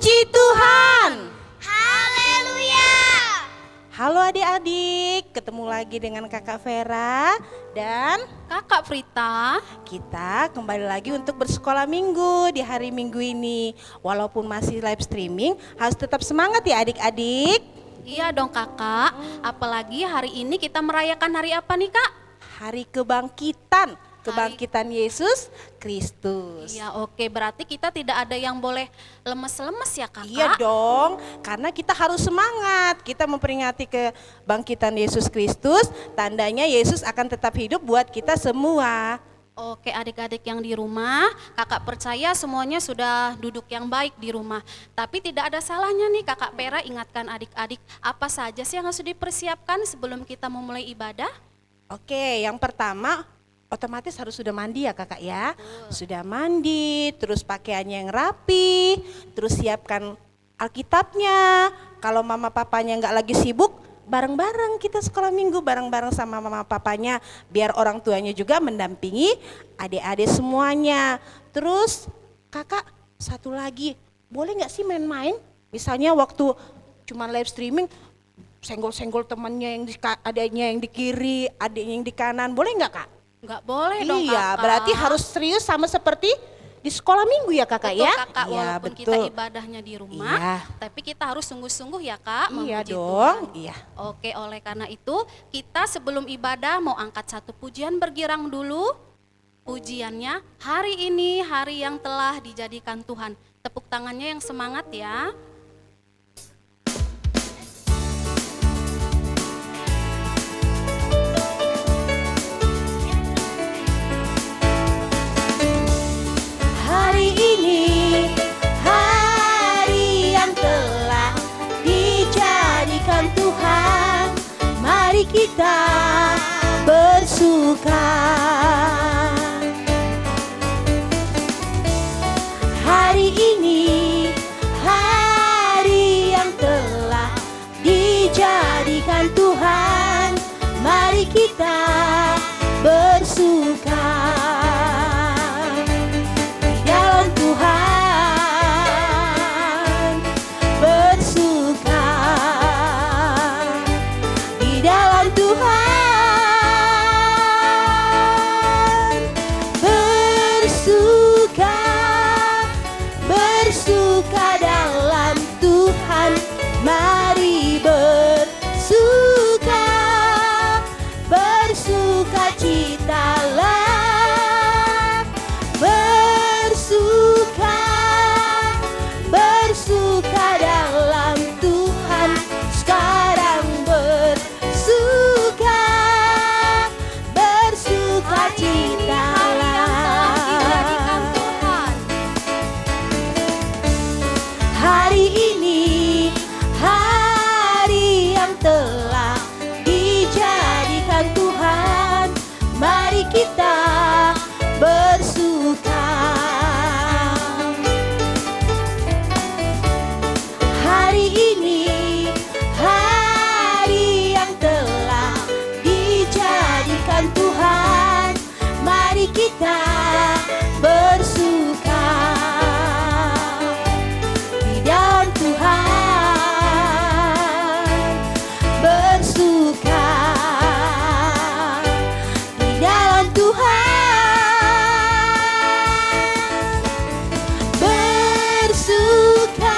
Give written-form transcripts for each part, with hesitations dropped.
Puji Tuhan. Haleluya. Halo adik-adik, ketemu lagi dengan Kakak Vera dan Kakak Frita. kita kembali lagi untuk bersekolah minggu di hari Minggu ini. Walaupun masih live streaming, harus tetap semangat ya adik-adik. Iya dong kakak, apalagi hari ini kita merayakan hari apa nih kak? Hari kebangkitan Yesus Kristus. Iya oke, berarti kita tidak ada yang boleh lemes-lemes ya kakak? Iya dong, karena kita harus semangat. Kita memperingati kebangkitan Yesus Kristus, tandanya Yesus akan tetap hidup buat kita semua. Oke adik-adik yang di rumah, kakak percaya semuanya sudah duduk yang baik di rumah. Tapi tidak ada salahnya nih kakak Pera ingatkan adik-adik apa saja sih yang harus dipersiapkan sebelum kita memulai ibadah? Oke, yang pertama otomatis harus sudah mandi ya kakak ya. Sudah mandi, terus pakaiannya yang rapi, terus siapkan Alkitabnya. Kalau mama papanya nggak lagi sibuk, bareng-bareng kita sekolah minggu, bareng-bareng sama mama papanya. Biar orang tuanya juga mendampingi adik-adik semuanya. Terus kakak satu lagi, boleh nggak sih main-main? Misalnya waktu cuma live streaming, senggol-senggol temannya yang adiknya yang di kiri, adiknya yang di kanan, boleh nggak kak? Nggak boleh dong kakak. Iya, berarti harus serius sama seperti di sekolah minggu ya kakak. Betul, ya? kakak, Iya, walaupun kita ibadahnya di rumah, Iya. tapi kita harus sungguh-sungguh ya kak, Iya memuji dong, Tuhan. iya. Oke, oleh karena itu kita sebelum ibadah mau angkat satu pujian bergirang dulu. Pujiannya, hari ini hari yang telah dijadikan Tuhan. Tepuk tangannya yang semangat ya. Hari ini hari yang telah dijadikan Tuhan, mari kita bersuka. Hari ini hari yang telah dijadikan Tuhan, mari kita bersuka. Tuhan bersuka di dalam Tuhan, bersuka dalam Tuhan, mari bersuka citalah, bersuka dalam Tuhan, sekarang bersuka citalah. Hari ini hari yang telah dijadikan Tuhan, mari kita bersuka. Hari ini hari yang telah dijadikan Tuhan, mari kita bersuka di dalam Tuhan, bersuka di dalam Tuhan, bersuka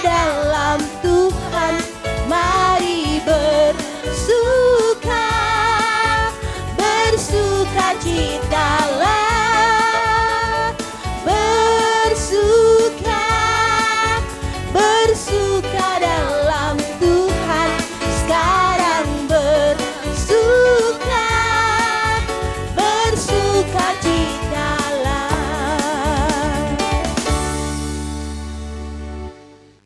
dalam Tuhan, mari bersuka citalah, bersuka dalam Tuhan, sekarang bersuka citalah.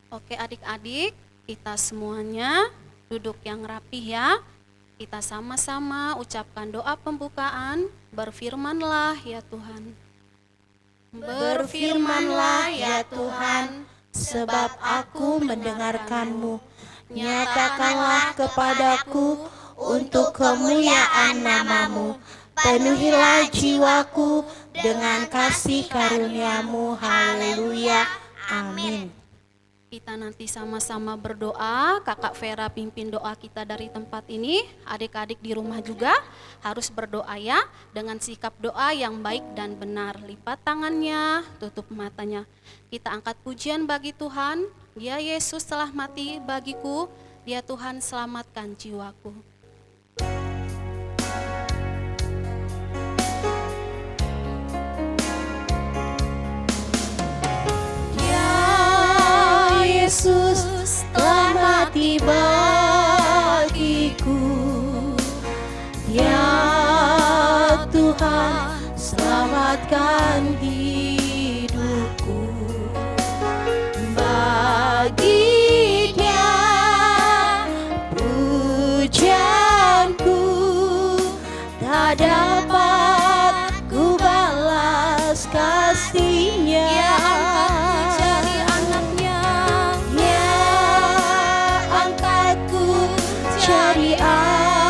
Oke adik-adik, kita semuanya duduk yang rapih ya. Kita sama-sama ucapkan doa pembukaan. Berfirmanlah ya Tuhan. Berfirmanlah ya Tuhan, sebab aku mendengarkan-Mu. Nyatakanlah kepadaku untuk kemuliaan nama-Mu. penuhilah jiwaku dengan kasih karunia-Mu. Haleluya. Amin. Kita nanti sama-sama berdoa. Kakak Vera pimpin doa kita dari tempat ini. Adik-adik di rumah juga harus berdoa ya, dengan sikap doa yang baik dan benar. Lipat tangannya, tutup matanya. Kita angkat pujian bagi Tuhan. Dia Yesus telah mati bagiku, Dia Tuhan selamatkan jiwaku. Yesus telah mati bagiku, ya Tuhan selamatkan hidupku. Bagi Dia pujianku tak dapat ku balas kasih-Nya. Jadi anaknya,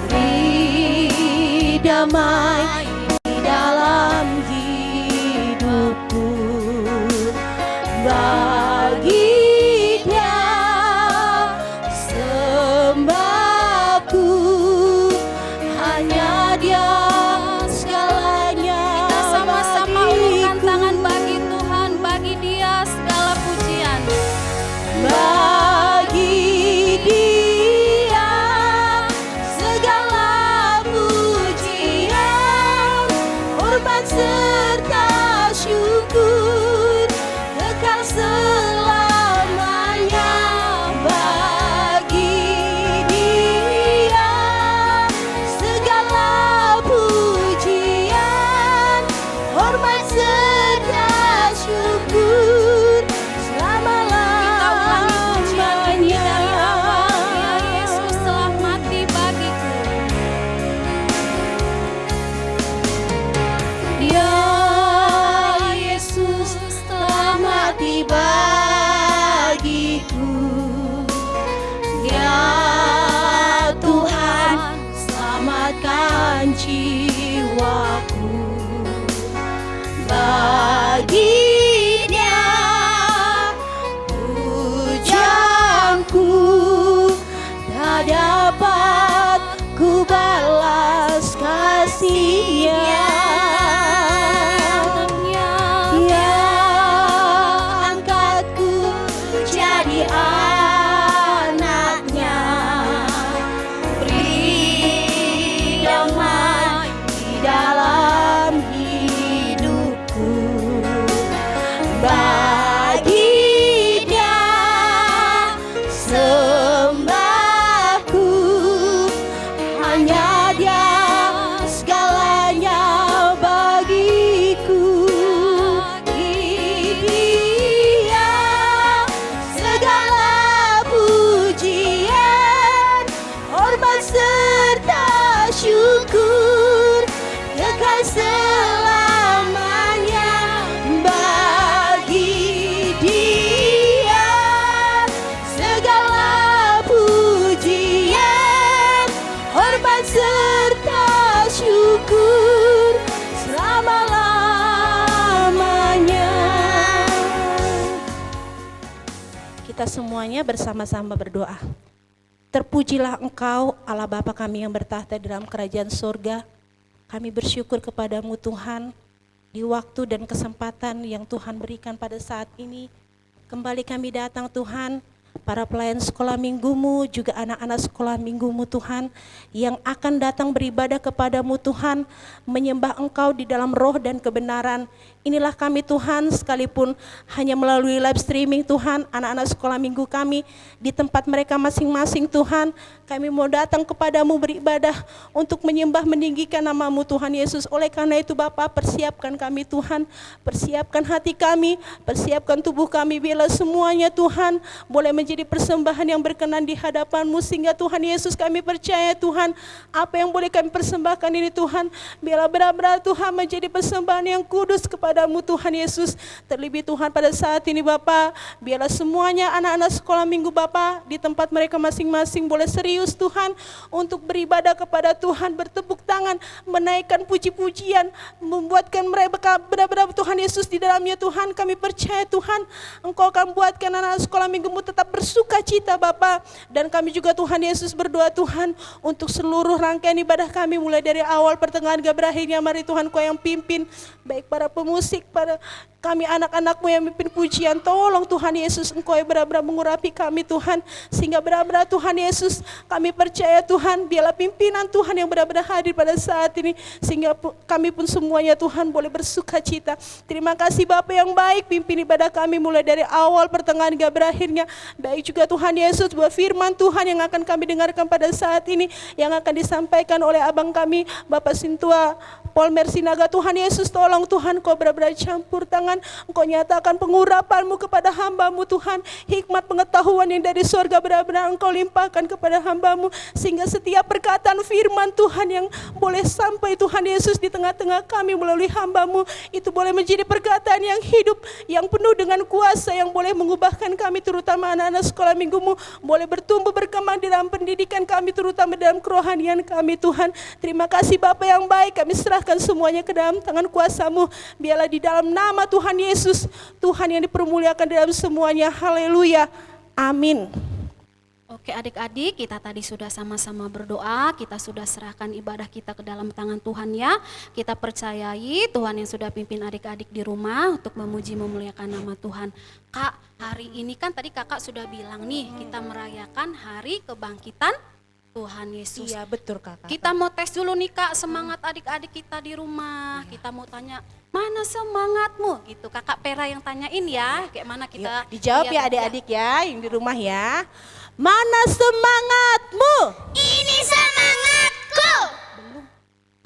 beri damai di dalam hidupku. Bagi Dia sembahku, hanya Dia segalanya. Kita sama-sama ulurkan tangan bagi Tuhan, bagi Dia segala pujian. Bagi Dia segala pujian, hormat serta syukur kekal selamanya. Bagi Dia segala pujian, hormat serta syukur selama-lamanya. Yesus telah mati bagiku. Ya Yesus telah mati bagiku, ya Tuhan selamatkan jiwaku. Bagi Dia pujianku tak dapat ku balas kasih-Nya. Ya angkatku jadi anaknya, beri damai di dalam hidupku. Bagi Dia sembahku, hanya Dia segalanya bagiku. Dia segala pujian, hormat serta syukur kekal selamanya. Bagi Dia segala pujian, hormat serta syukur selama-lamanya. Kita semuanya bersama-sama berdoa. Terpujilah Engkau Allah Bapa kami yang bertahta dalam kerajaan surga. Kami bersyukur kepadamu Tuhan, di waktu dan kesempatan yang Tuhan berikan pada saat ini. Kembali kami datang Tuhan, para pelayan sekolah minggumu, juga anak-anak sekolah minggumu Tuhan, yang akan datang beribadah kepadamu Tuhan, menyembah Engkau di dalam roh dan kebenaran. Inilah kami Tuhan, sekalipun hanya melalui live streaming Tuhan, anak-anak sekolah minggu kami di tempat mereka masing-masing Tuhan, kami mau datang kepadamu beribadah untuk menyembah meninggikan namamu Tuhan Yesus. Oleh karena itu Bapa, persiapkan kami Tuhan, persiapkan hati kami, persiapkan tubuh kami, bila semuanya Tuhan boleh menjadi persembahan yang berkenan di hadapan-Mu, sehingga Tuhan Yesus kami percaya Tuhan, apa yang boleh kami persembahkan ini Tuhan, bila benar-benar Tuhan menjadi persembahan yang kudus kepada kepadamu Tuhan Yesus. Terlebih Tuhan pada saat ini Bapa, biarlah semuanya anak-anak sekolah minggu Bapa di tempat mereka masing-masing boleh serius Tuhan untuk beribadah kepada Tuhan, bertepuk tangan, menaikkan puji-pujian, membuatkan mereka benar-benar Tuhan Yesus di dalamnya Tuhan. Kami percaya Tuhan, Engkau akan buatkan anak-anak sekolah minggumu tetap bersuka cita Bapa. Dan kami juga Tuhan Yesus berdoa Tuhan untuk seluruh rangkaian ibadah kami mulai dari awal pertengahan hingga berakhirnya. Mari Tuhan Kau yang pimpin, baik para pemusik, para kami anak-anak-Mu yang memimpin pujian. Tolong Tuhan Yesus, Engkau yang benar-benar mengurapi kami Tuhan, sehingga benar-benar Tuhan Yesus kami percaya Tuhan, biarlah pimpinan Tuhan yang benar-benar hadir pada saat ini, sehingga kami pun semuanya Tuhan boleh bersuka cita. Terima kasih Bapa yang baik, pimpin ibadah kami mulai dari awal pertengahan hingga berakhirnya. Baik juga Tuhan Yesus buat firman Tuhan yang akan kami dengarkan pada saat ini, yang akan disampaikan oleh abang kami Bapak Sintua Polmer Sinaga. Tuhan Yesus, tolong Tuhan Kau benar-benar campur tangan, Engkau nyatakan pengurapan-Mu kepada hamba-Mu Tuhan, hikmat pengetahuan yang dari surga benar-benar Engkau limpahkan kepada hamba-Mu, sehingga setiap perkataan firman Tuhan yang boleh sampai Tuhan Yesus di tengah-tengah kami melalui hamba-Mu, itu boleh menjadi perkataan yang hidup, yang penuh dengan kuasa, yang boleh mengubahkan kami terutama anak-anak sekolah minggu-Mu, boleh bertumbuh berkembang di dalam pendidikan kami, terutama dalam kerohanian kami Tuhan. Terima kasih Bapa yang baik, kami serahkan semuanya ke dalam tangan kuasa-Mu. Biarlah di dalam nama Tuhan Yesus, Tuhan yang dipermuliakan dalam semuanya. Haleluya. Amin. Oke adik-adik, kita tadi sudah sama-sama berdoa, kita sudah serahkan ibadah kita ke dalam tangan Tuhan ya. Kita percayai Tuhan yang sudah pimpin adik-adik di rumah untuk memuji memuliakan nama Tuhan. Kak, hari ini kan tadi kakak sudah bilang nih, kita merayakan hari kebangkitan Tuhan Yesus. Iya betul Kakak. Kita mau tes dulu nih Kak, semangat adik-adik kita di rumah. Kita mau tanya, mana semangatmu? Gitu, Kakak Pera yang tanyain ya, kayak mana kita. Yuk, dijawab ya lihat adik-adik ya yang di rumah ya. Mana semangatmu? Ini semangatku.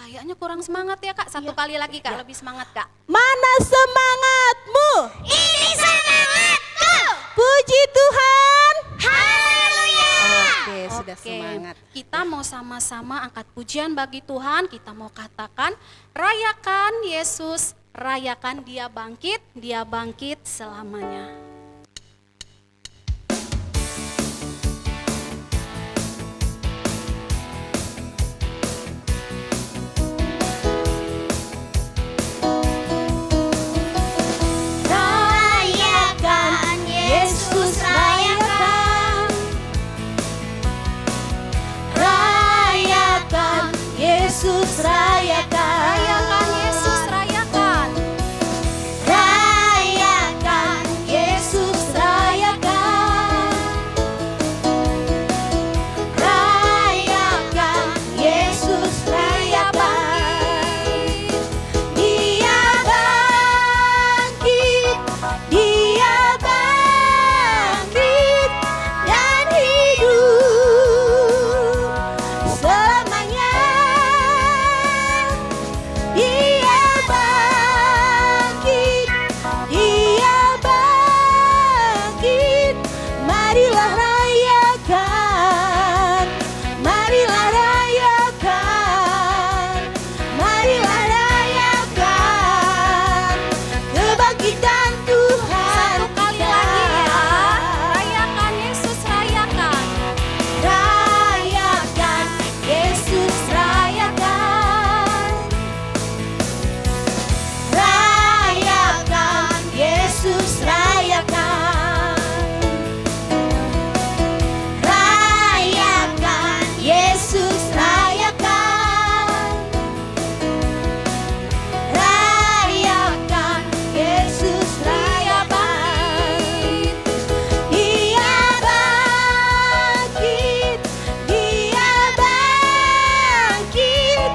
Kayaknya kurang semangat ya Kak, satu kali lagi Kak, lebih semangat Kak. Mana semangatmu? Ini semangatku. Puji Tuhan. Haleluya. Oke, sudah Oke, semangat. kita mau sama-sama angkat pujian bagi Tuhan, kita mau katakan, rayakan Yesus, rayakan Dia bangkit selamanya. Rayakan Yesus, rayakan. Rayakan Yesus, rayakan. Rayakan Yesus, rayakan. Rayakan Yesus, rayakan. Rayakan Yesus, rayakan. Dia bangkit, Dia bangkit dan hidup selamanya. Dia bangkit, Dia bangkit. Marilah rayakan, marilah rayakan, marilah rayakan kebangkitan Tuhan. Satu kali lagi ya, rayakan Yesus, rayakan. Rayakan Yesus, rayakan. Rayakan Yesus, rayakan. Rayakan Yesus, rayakan. Rayakan Yesus, rayakan. Dia bangkit, Dia bangkit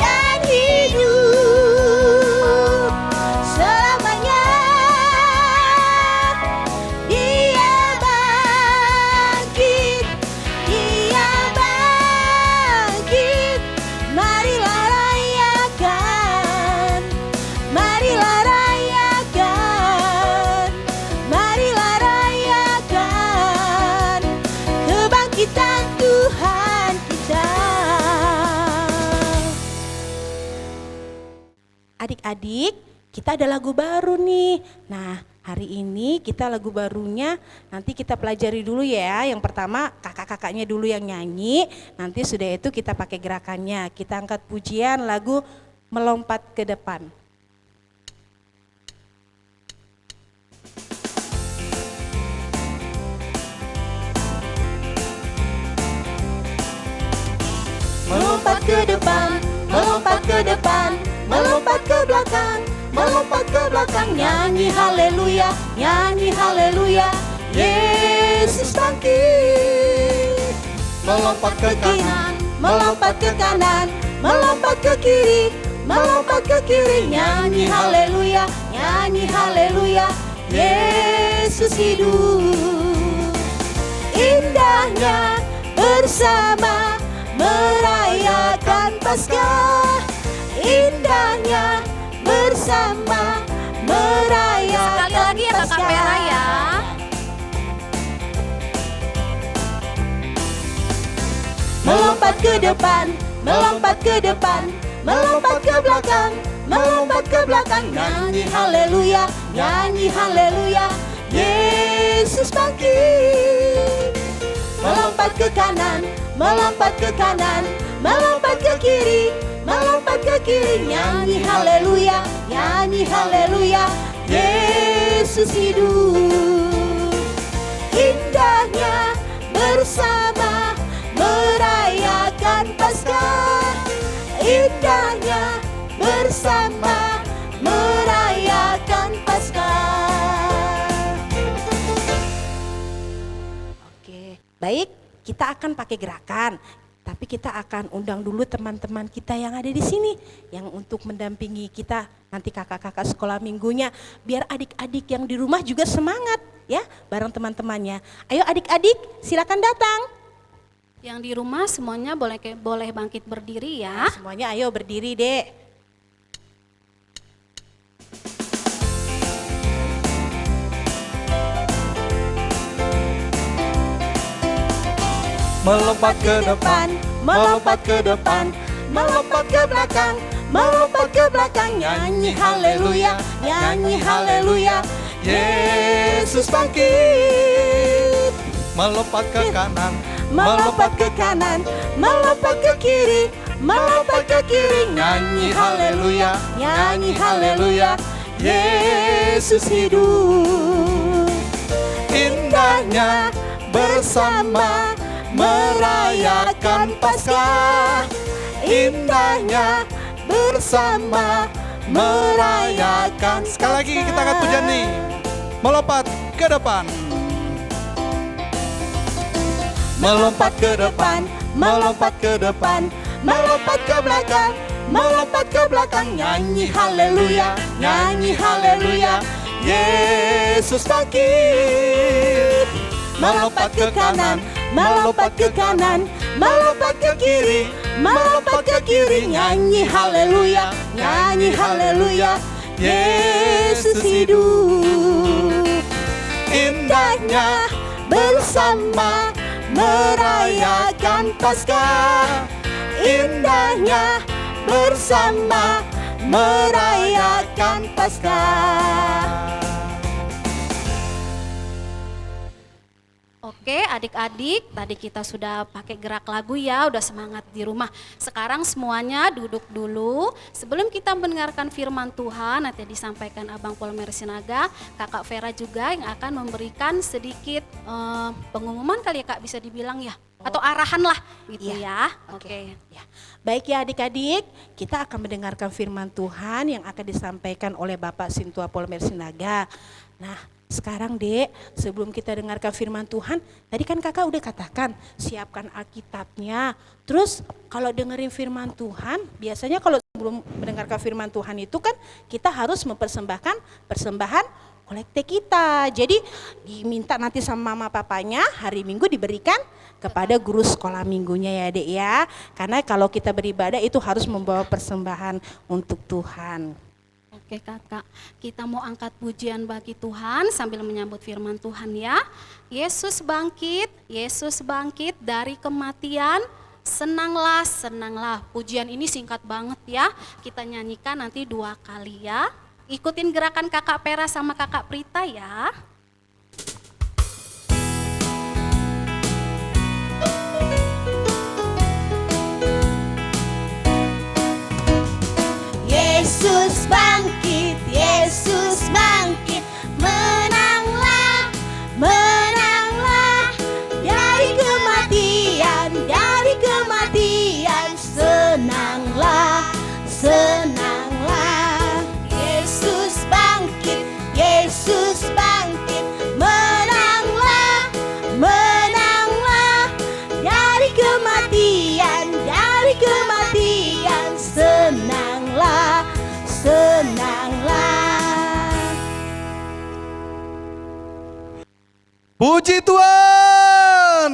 dan hidup selamanya. Dia bangkit, Dia bangkit. Marilah rayakan, marilah rayakan, marilah rayakan kebangkitan Tuhan kita. Adik-adik, kita ada lagu baru nih. Nah, hari ini kita lagu barunya nanti kita pelajari dulu ya. Yang pertama kakak-kakaknya dulu yang nyanyi, nanti sudah itu kita pakai gerakannya. Kita angkat pujian lagu Melompat ke Depan. Melompat ke depan, melompat ke depan, melompat ke belakang, melompat ke belakang. Nyanyi haleluya, nyanyi haleluya, Yesus bangkit. Melompat ke kanan, melompat ke kanan, melompat ke kiri, melompat ke kiri. Nyanyi haleluya, nyanyi haleluya, Yesus hidup. Indahnya bersama merayakan Paskah, indahnya bersama merayakan Sekali lagi ya Kakak Vera ya. Melompat ke depan, melompat ke depan, melompat ke belakang, melompat ke belakang. Nyanyi haleluya, nyanyi haleluya, Yesus bangkit. Melompat ke kanan, melompat ke kanan, melompat ke kiri, melompat ke kiri. Nyanyi haleluya, nyanyi haleluya, Yesus hidup. Indahnya bersama merayakan Paskah, indahnya bersama merayakan Paskah. Oke, baik, kita akan pakai gerakan, tapi kita akan undang dulu teman-teman kita yang ada di sini, yang untuk mendampingi kita nanti kakak-kakak sekolah minggunya, biar adik-adik yang di rumah juga semangat ya, bareng teman-temannya. Ayo adik-adik, silakan datang. Yang di rumah semuanya boleh bangkit berdiri ya. Semuanya ayo berdiri, Dek. Melompat ke depan, melompat ke depan, melompat ke belakang, melompat ke belakang. Nyanyi haleluya, nyanyi haleluya, Yesus bangkit. Melompat ke kanan, melompat ke kanan, melompat ke kiri, melompat ke kiri. Nyanyi haleluya, nyanyi haleluya, Yesus hidup. Indahnya bersama merayakan Paskah, indahnya bersama merayakan. Sekali lagi kita angkat pujian nih. Melompat ke depan, melompat ke depan, melompat ke depan, melompat ke belakang, melompat ke belakang. Nyanyi haleluya, nyanyi haleluya, Yesus bangkit. Melompat ke kanan, melompat ke kanan, melompat ke kiri, melompat ke kiri. Nyanyi haleluya, nyanyi haleluya, Yesus hidup. Indahnya bersama merayakan Paskah, indahnya bersama merayakan Paskah. Oke adik-adik, tadi kita sudah pakai gerak lagu ya, udah semangat di rumah. Sekarang semuanya duduk dulu. Sebelum kita mendengarkan firman Tuhan, nanti disampaikan Abang Polmer Sinaga, Kakak Vera juga yang akan memberikan sedikit pengumuman kali ya Kak, bisa dibilang ya. Atau arahan lah gitu ya. Oke. Ya. Baik ya adik-adik, kita akan mendengarkan firman Tuhan yang akan disampaikan oleh Bapak Sintua Polmer Sinaga. Nah, sekarang Dek, sebelum kita dengarkan firman Tuhan, tadi kan kakak udah katakan siapkan Alkitabnya. Terus kalau dengerin firman Tuhan, biasanya kalau sebelum mendengarkan firman Tuhan itu kan kita harus mempersembahkan persembahan kolekte kita. Jadi diminta nanti sama mama papanya hari Minggu diberikan kepada guru sekolah minggunya ya Dek ya. Karena kalau kita beribadah itu harus membawa persembahan untuk Tuhan. Oke kakak, kita mau angkat pujian bagi Tuhan sambil menyambut firman Tuhan ya. Yesus bangkit dari kematian, senanglah, senanglah. Pujian ini singkat banget ya, kita nyanyikan nanti 2 kali ya. ikutin gerakan Kakak Pera sama Kakak Prita ya. Yesus bangkit, menanglah, menanglah dari kematian, senanglah, senanglah. Yesus bangkit, menanglah, menanglah dari kematian, senanglah, senanglah. Puji Tuhan.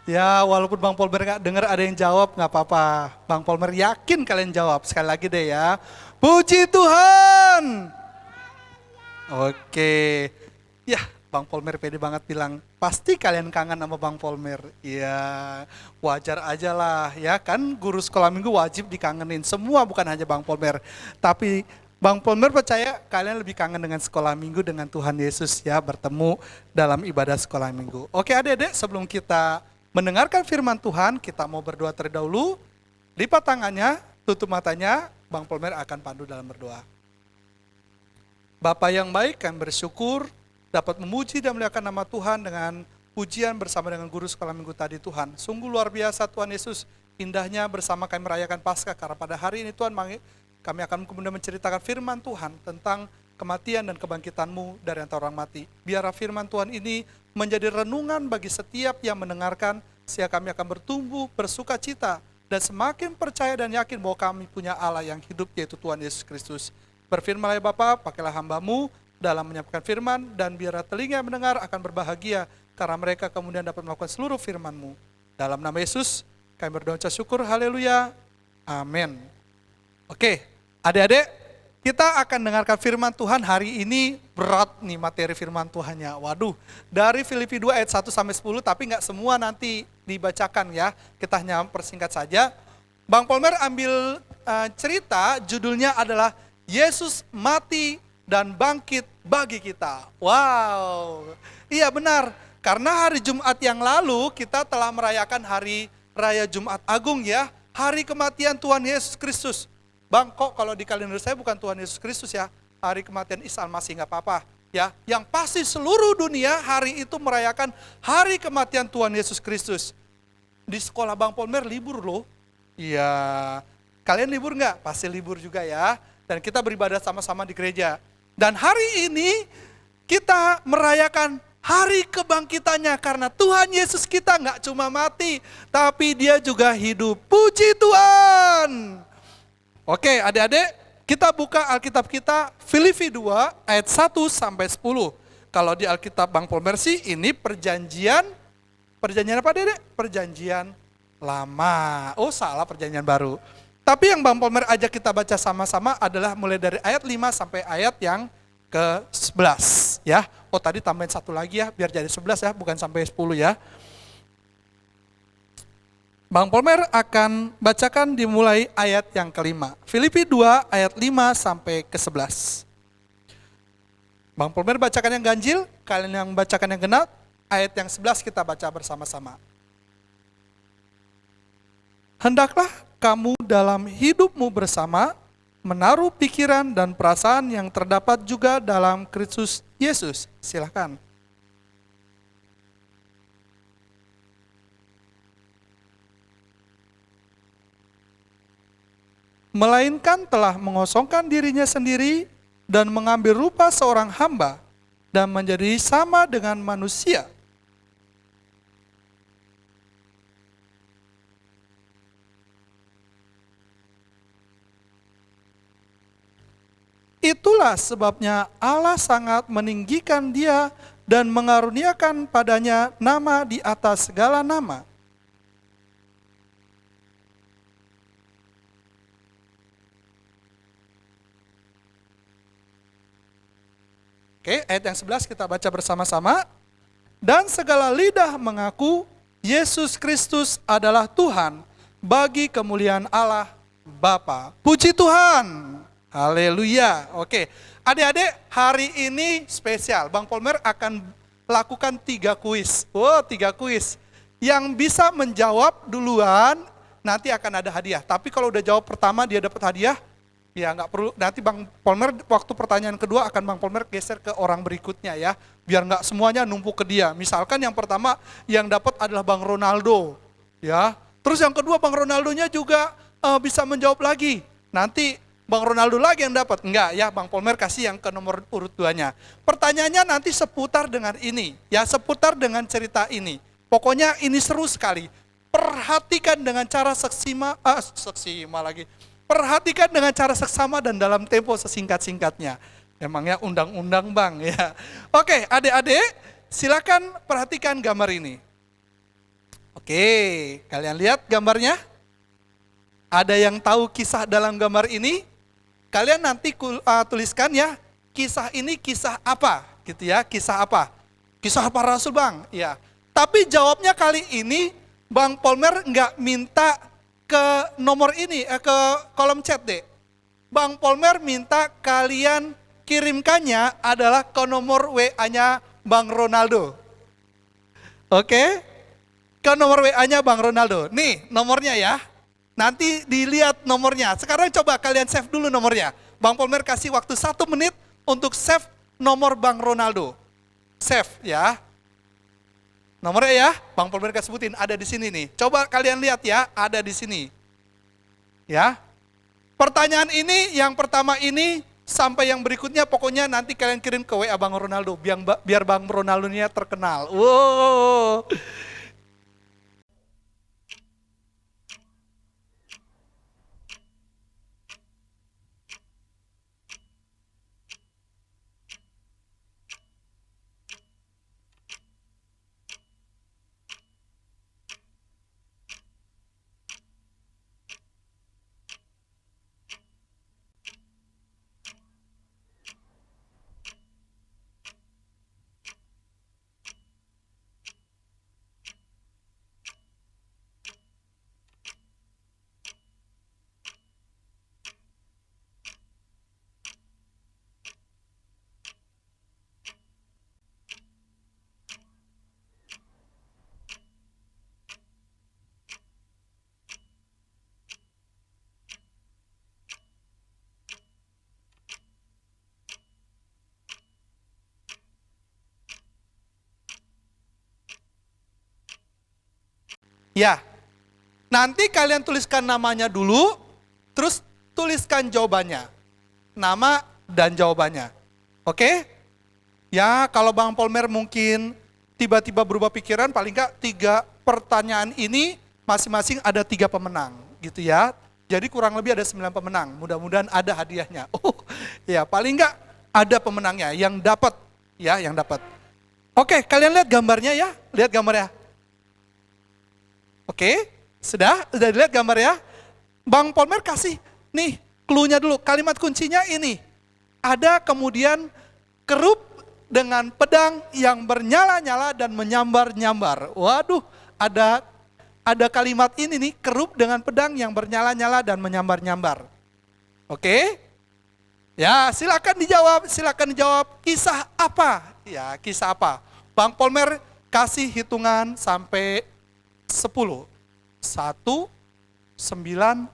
Ya, walaupun Bang Polmer nggak dengar ada yang jawab, nggak apa-apa. Bang Polmer yakin kalian jawab. Sekali lagi deh ya. Puji Tuhan. Oke. Ya, Bang Polmer pede banget bilang, pasti kalian kangen sama Bang Polmer. Ya, wajar aja lah ya kan, guru sekolah minggu wajib dikangenin. Semua bukan hanya Bang Polmer. Tapi Bang Polmer percaya kalian lebih kangen dengan sekolah minggu dengan Tuhan Yesus ya, bertemu dalam ibadah sekolah minggu. Oke adik-adik, sebelum kita mendengarkan firman Tuhan, kita mau berdoa terlebih dahulu. Lipat tangannya, tutup matanya, Bang Polmer akan pandu dalam berdoa. Bapa yang baik, kami bersyukur dapat memuji dan memuliakan nama Tuhan dengan pujian bersama dengan guru sekolah minggu tadi Tuhan. Sungguh luar biasa Tuhan Yesus, indahnya bersama kami merayakan Paskah, karena pada hari ini Tuhan kami akan kemudian menceritakan firman Tuhan tentang kematian dan kebangkitan-Mu dari antara orang mati. Biarlah firman Tuhan ini menjadi renungan bagi setiap yang mendengarkan, sehingga kami akan bertumbuh, bersuka cita, dan semakin percaya dan yakin bahwa kami punya Allah yang hidup, yaitu Tuhan Yesus Kristus. Berfirmanlah ya Bapa, pakailah hamba-Mu dalam menyampaikan firman, dan biarlah telinga yang mendengar akan berbahagia, karena mereka kemudian dapat melakukan seluruh firman-Mu. Dalam nama Yesus, kami berdoa syukur, haleluya, amin. Oke, adik-adik, kita akan dengarkan firman Tuhan hari ini. Berat nih materi firman Tuhannya. Waduh, dari Filipi 2 ayat 1 sampai 10, tapi nggak semua nanti dibacakan ya. Kita hanya persingkat saja. Bang Polmer ambil cerita, judulnya adalah Yesus mati dan bangkit bagi kita. Wow, iya benar. Karena hari Jumat yang lalu kita telah merayakan hari Raya Jumat Agung ya. Hari kematian Tuhan Yesus Kristus. Bang, kok kalau di kalender saya bukan Tuhan Yesus Kristus ya, hari kematian Isa Al-Masih, nggak apa-apa ya. Yang pasti seluruh dunia hari itu merayakan hari kematian Tuhan Yesus Kristus. Di sekolah Bang Polmer libur loh. Iya, kalian libur nggak? Pasti libur juga ya. Dan kita beribadah sama-sama di gereja. Dan hari ini kita merayakan hari kebangkitannya, karena Tuhan Yesus kita nggak cuma mati, tapi Dia juga hidup. Puji Tuhan. Oke adik-adik, kita buka Alkitab kita Filipi 2 ayat 1 sampai 10. Kalau di Alkitab Bang Polmer sih ini perjanjian apa adik-adik? Perjanjian lama. Oh salah, perjanjian baru. Tapi yang Bang Polmer ajak kita baca sama-sama adalah mulai dari ayat 5 sampai ayat yang ke-11 ya. Oh tadi tambahin satu lagi ya, biar jadi 11 ya, bukan sampai 10 ya. Bang Polmer akan bacakan dimulai ayat yang kelima. Filipi 2 ayat 5 sampai ke-11. Bang Polmer bacakan yang ganjil, kalian yang bacakan yang genap. Ayat yang 11 kita baca bersama-sama. Hendaklah kamu dalam hidupmu bersama menaruh pikiran dan perasaan yang terdapat juga dalam Kristus Yesus. Silakan. Melainkan telah mengosongkan dirinya sendiri dan mengambil rupa seorang hamba dan menjadi sama dengan manusia. Itulah sebabnya Allah sangat meninggikan Dia dan mengaruniakan padanya nama di atas segala nama. Oke, ayat yang 11 kita baca bersama-sama. Dan segala lidah mengaku Yesus Kristus adalah Tuhan bagi kemuliaan Allah Bapa. Puji Tuhan. Haleluya. Oke, adik-adik, hari ini spesial. Bang Polmer akan lakukan 3 kuis. Oh, 3 kuis. Yang bisa menjawab duluan, nanti akan ada hadiah. Tapi kalau udah jawab pertama, dia dapat hadiah. Ya nggak perlu, nanti Bang Polmer waktu pertanyaan kedua akan Bang Polmer geser ke orang berikutnya ya. Biar nggak semuanya numpuk ke dia. Misalkan yang pertama yang dapat adalah Bang Ronaldo. Ya, terus yang kedua Bang Ronaldonya juga bisa menjawab lagi. Nanti Bang Ronaldo lagi yang dapat. Enggak ya, Bang Polmer kasih yang ke nomor urut 2-nya. Pertanyaannya nanti seputar dengan ini. Ya, seputar dengan cerita ini. Pokoknya ini seru sekali. Perhatikan dengan cara seksima lagi. Perhatikan dengan cara seksama dan dalam tempo sesingkat-singkatnya. Emangnya undang-undang Bang ya. Oke, adik-adik, silakan perhatikan gambar ini. Oke, kalian lihat gambarnya? Ada yang tahu kisah dalam gambar ini? Kalian nanti tuliskan ya, kisah ini kisah apa, gitu ya, kisah apa? Kisah para rasul Bang, ya. Tapi jawabnya kali ini Bang Polmer nggak minta ke nomor ini, ke kolom chat deh. Bang Polmer minta kalian kirimkannya adalah ke nomor WA-nya Bang Ronaldo. Oke? Ke nomor WA-nya Bang Ronaldo. Nih nomornya ya. Nanti dilihat nomornya. Sekarang coba kalian save dulu nomornya. Bang Polmer kasih waktu 1 menit untuk save nomor Bang Ronaldo. Save ya. Nomornya ya, Bang Polmer kasih sebutin ada di sini nih. Coba kalian lihat ya, ada di sini. Ya. Pertanyaan ini, yang pertama ini sampai yang berikutnya pokoknya nanti kalian kirim ke WA Bang Ronaldo biar Bang Ronaldo-nya terkenal. Wow. Ya, nanti kalian tuliskan namanya dulu, terus tuliskan jawabannya. Nama dan jawabannya. Oke? Ya, kalau Bang Polmer mungkin tiba-tiba berubah pikiran, paling enggak 3 pertanyaan ini masing-masing ada 3 pemenang, gitu ya. Jadi kurang lebih ada 9 pemenang, mudah-mudahan ada hadiahnya. Oh, ya paling enggak ada pemenangnya yang dapat, ya yang dapat. Oke, kalian lihat gambarnya ya, lihat gambarnya. Oke, sudah dilihat gambar ya? Bang Polmer kasih, nih clue-nya dulu, kalimat kuncinya ini. Ada kemudian kerup dengan pedang yang bernyala-nyala dan menyambar-nyambar. Waduh, ada kalimat ini nih, kerup dengan pedang yang bernyala-nyala dan menyambar-nyambar. Oke? Ya, silakan dijawab kisah apa? Ya, kisah apa? Bang Polmer kasih hitungan sampai 10. 1, 9,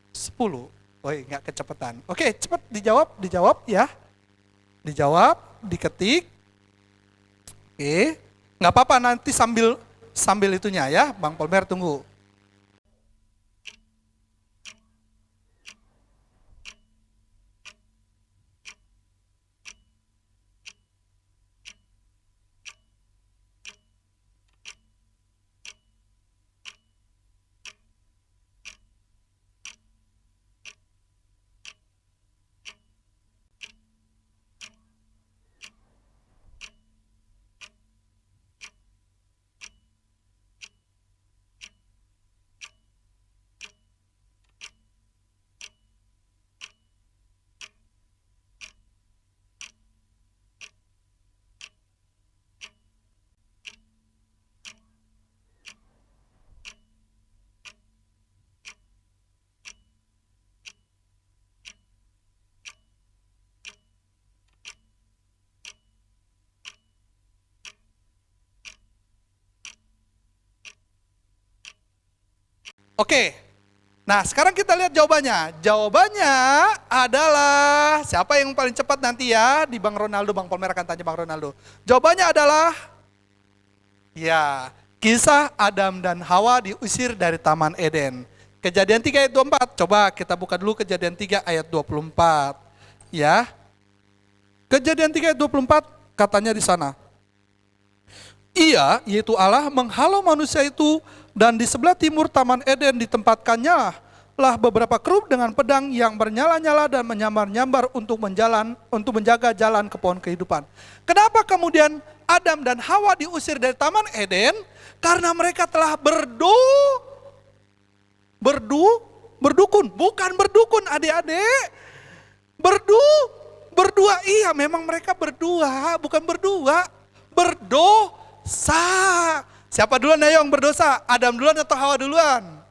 10. Woi, nggak kecepatan. Oke, cepat dijawab ya. Dijawab, diketik. Oke, nggak apa-apa nanti sambil itunya ya, Bang Polmer tunggu. Oke. Nah, sekarang kita lihat jawabannya. Jawabannya adalah, siapa yang paling cepat nanti ya di Bang Ronaldo, Bang Polmer akan tanya Bang Ronaldo. Jawabannya adalah, ya, kisah Adam dan Hawa diusir dari Taman Eden. Kejadian 3 ayat 24, coba kita buka dulu Kejadian 3 ayat 24. Ya, Kejadian 3 ayat 24 katanya di sana. Ia, yaitu Allah, menghalau manusia itu, dan di sebelah timur Taman Eden ditempatkannya lah beberapa kerub dengan pedang yang bernyala-nyala dan menyambar-nyambar untuk menjaga jalan ke pohon kehidupan. Kenapa kemudian Adam dan Hawa diusir dari Taman Eden? Karena mereka telah berdukun, bukan berdukun adik-adik. Berdua, iya memang mereka berdua, bukan berdua, berdosa. Siapa duluan ya yang berdosa? Adam duluan atau Hawa duluan?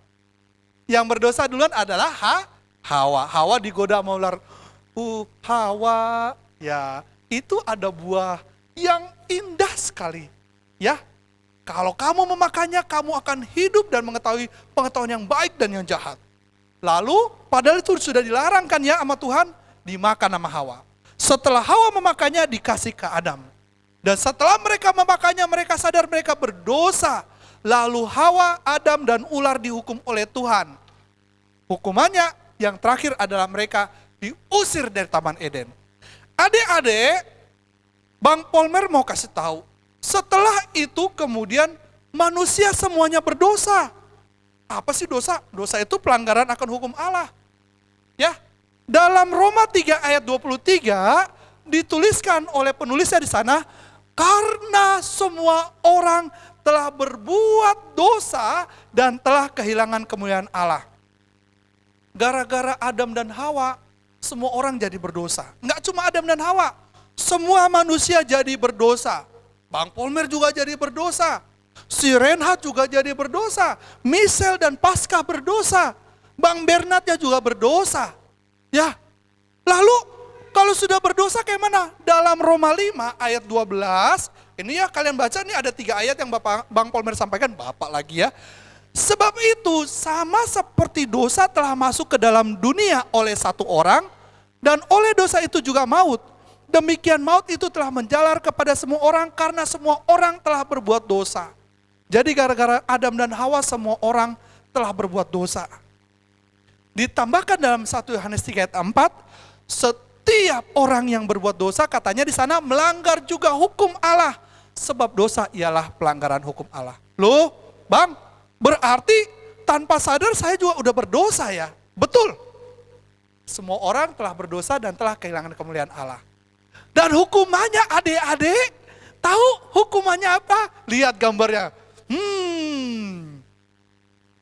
Yang berdosa duluan adalah Hawa. Hawa digoda sama ular. Hawa, ya itu ada buah yang indah sekali. Ya, kalau kamu memakannya, kamu akan hidup dan mengetahui pengetahuan yang baik dan yang jahat. Lalu, padahal itu sudah dilarang kan ya sama Tuhan, dimakan sama Hawa. Setelah Hawa memakannya, dikasih ke Adam. Dan setelah mereka memakannya, mereka sadar mereka berdosa. Lalu Hawa, Adam, dan ular dihukum oleh Tuhan. Hukumannya yang terakhir adalah mereka diusir dari Taman Eden. Adik-adik, Bang Polmer mau kasih tahu, setelah itu kemudian manusia semuanya berdosa. Apa sih dosa? Dosa itu pelanggaran akan hukum Allah. Ya, dalam Roma 3 ayat 23 dituliskan oleh penulisnya di sana, karena semua orang telah berbuat dosa dan telah kehilangan kemuliaan Allah. Gara-gara Adam dan Hawa, semua orang jadi berdosa. Enggak cuma Adam dan Hawa, semua manusia jadi berdosa. Bang Polmer juga jadi berdosa. Si Reinhard juga jadi berdosa. Michelle dan Pasca berdosa. Bang Bernardnya juga berdosa. Ya, lalu kalau sudah berdosa kayak mana? Dalam Roma 5 ayat 12, ini ya kalian baca nih ada 3 ayat yang Bang Polmer sampaikan, Bapak lagi ya. Sebab itu sama seperti dosa telah masuk ke dalam dunia oleh satu orang, dan oleh dosa itu juga maut. Demikian maut itu telah menjalar kepada semua orang karena semua orang telah berbuat dosa. Jadi gara-gara Adam dan Hawa semua orang telah berbuat dosa. Ditambahkan dalam 1 Yohanes 3 ayat 4, setiap orang yang berbuat dosa katanya di sana melanggar juga hukum Allah. Sebab dosa ialah pelanggaran hukum Allah. Loh, Bang, berarti tanpa sadar saya juga udah berdosa ya? Betul. Semua orang telah berdosa dan telah kehilangan kemuliaan Allah. Dan hukumannya adik-adik, tahu hukumannya apa? Lihat gambarnya.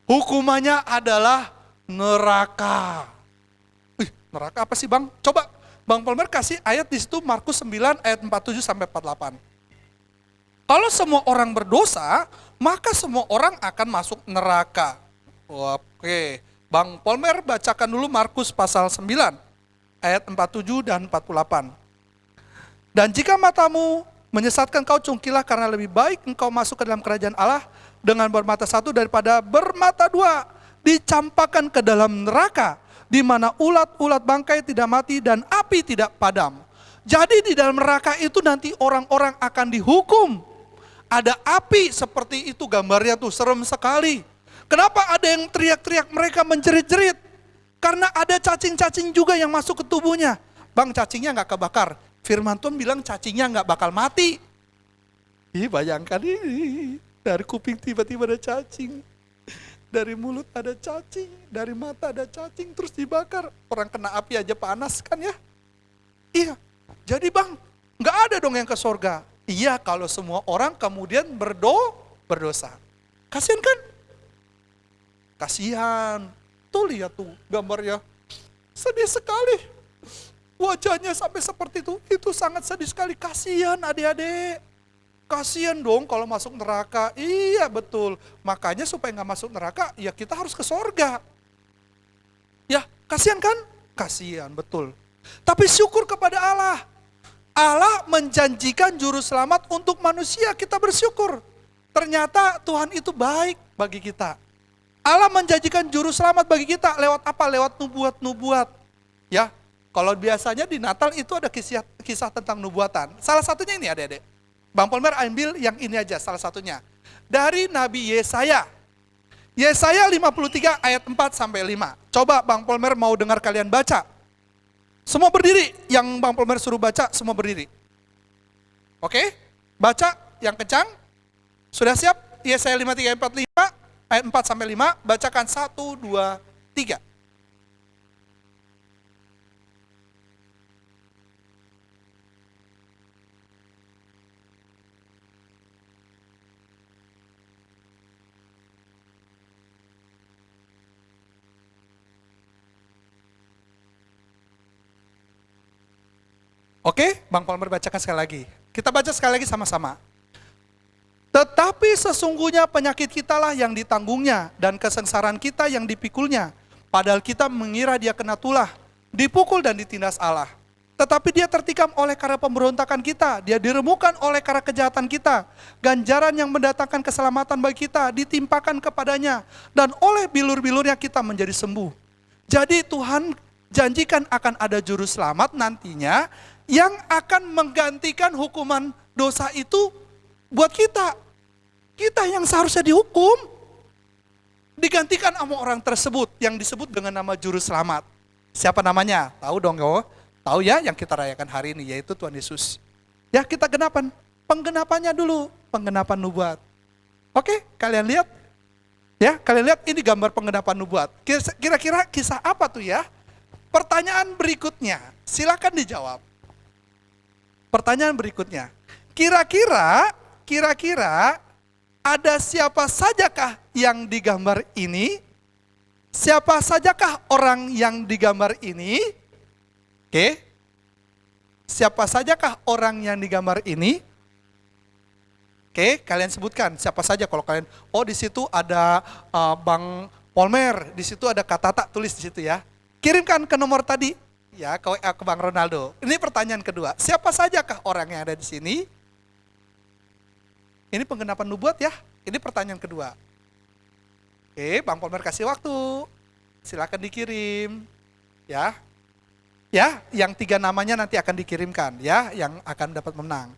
Hukumannya adalah neraka. Neraka apa sih Bang? Coba Bang Polmer kasih ayat di situ, Markus 9 ayat 47 sampai 48. Kalau semua orang berdosa, maka semua orang akan masuk neraka. Oke, Bang Polmer bacakan dulu Markus pasal 9 ayat 47 dan 48. Dan jika matamu menyesatkan kau, cungkilah, karena lebih baik engkau masuk ke dalam kerajaan Allah dengan bermata satu daripada bermata dua, dicampakkan ke dalam neraka, di mana ulat-ulat bangkai tidak mati dan api tidak padam. Jadi di dalam neraka itu nanti orang-orang akan dihukum. Ada api seperti itu gambarnya tuh, serem sekali. Kenapa ada yang teriak-teriak, mereka menjerit-jerit? Karena ada cacing-cacing juga yang masuk ke tubuhnya. Bang, cacingnya nggak kebakar. Firman Tuhan bilang cacingnya nggak bakal mati. Bayangkan ini, dari kuping tiba-tiba ada cacing. Dari mulut ada cacing, dari mata ada cacing, terus dibakar. Orang kena api aja panas kan ya? Iya, jadi Bang, nggak ada dong yang ke sorga. Iya, kalau semua orang kemudian berdosa. Kasihan kan? Kasihan. Tuh lihat tuh gambarnya. Sedih sekali. Wajahnya sampai seperti itu sangat sedih sekali. Kasihan adik-adik. Kasihan dong kalau masuk neraka. Iya betul. Makanya supaya nggak masuk neraka, ya kita harus ke sorga. Ya, kasihan kan? Kasihan, betul. Tapi syukur kepada Allah. Allah menjanjikan juru selamat untuk manusia, kita bersyukur. Ternyata Tuhan itu baik bagi kita. Allah menjanjikan juru selamat bagi kita lewat apa? Lewat nubuat-nubuat. Ya, kalau biasanya di Natal itu ada kisah tentang nubuatan. Salah satunya ini adik-adik. Bang Polmer ambil yang ini aja salah satunya. Dari Nabi Yesaya. Yesaya 53 ayat 4 sampai 5. Coba Bang Polmer mau dengar kalian baca. Semua berdiri, yang Bang Polmer suruh baca semua berdiri. Oke? Baca yang kencang. Sudah siap? Yesaya 53 ayat 45. Ayat 4 sampai 5, bacakan 1, 2, 3. Oke, Bang Palmer bacakan sekali lagi. Kita baca sekali lagi sama-sama. Tetapi sesungguhnya penyakit kitalah yang ditanggungnya dan kesengsaraan kita yang dipikulnya. Padahal kita mengira dia kena tulah, dipukul dan ditindas Allah. Tetapi dia tertikam oleh karena pemberontakan kita, dia diremukkan oleh karena kejahatan kita. Ganjaran yang mendatangkan keselamatan bagi kita ditimpakan kepadanya, dan oleh bilur-bilurnya kita menjadi sembuh. Jadi Tuhan janjikan akan ada juru selamat nantinya yang akan menggantikan hukuman dosa itu buat kita. Kita yang seharusnya dihukum, digantikan sama orang tersebut yang disebut dengan nama juru selamat. Siapa namanya? Tahu dong yo? Tahu ya yang kita rayakan hari ini, yaitu Tuhan Yesus. Ya, kita genapan. Penggenapannya dulu, penggenapan nubuat. Oke, kalian lihat? Ya, kalian lihat ini gambar penggenapan nubuat. Kira-kira kisah apa tuh ya? Pertanyaan berikutnya, silakan dijawab. Pertanyaan berikutnya, kira-kira ada siapa sajakah yang digambar ini? Siapa sajakah orang yang digambar ini? Oke. Siapa sajakah orang yang digambar ini? Oke, kalian sebutkan siapa saja kalau kalian. Oh, di situ ada Bang Polmer, di situ ada Kak Tata, tulis di situ ya. Kirimkan ke nomor tadi ya, ke Bang Ronaldo. Ini pertanyaan kedua. Siapa sajakah orang yang ada di sini? Ini penggenapan nubuat ya. Ini pertanyaan kedua. Oke, Bang Polmer kasih waktu. Silakan dikirim. Ya. Ya, yang 3 namanya nanti akan dikirimkan ya, yang akan dapat menang.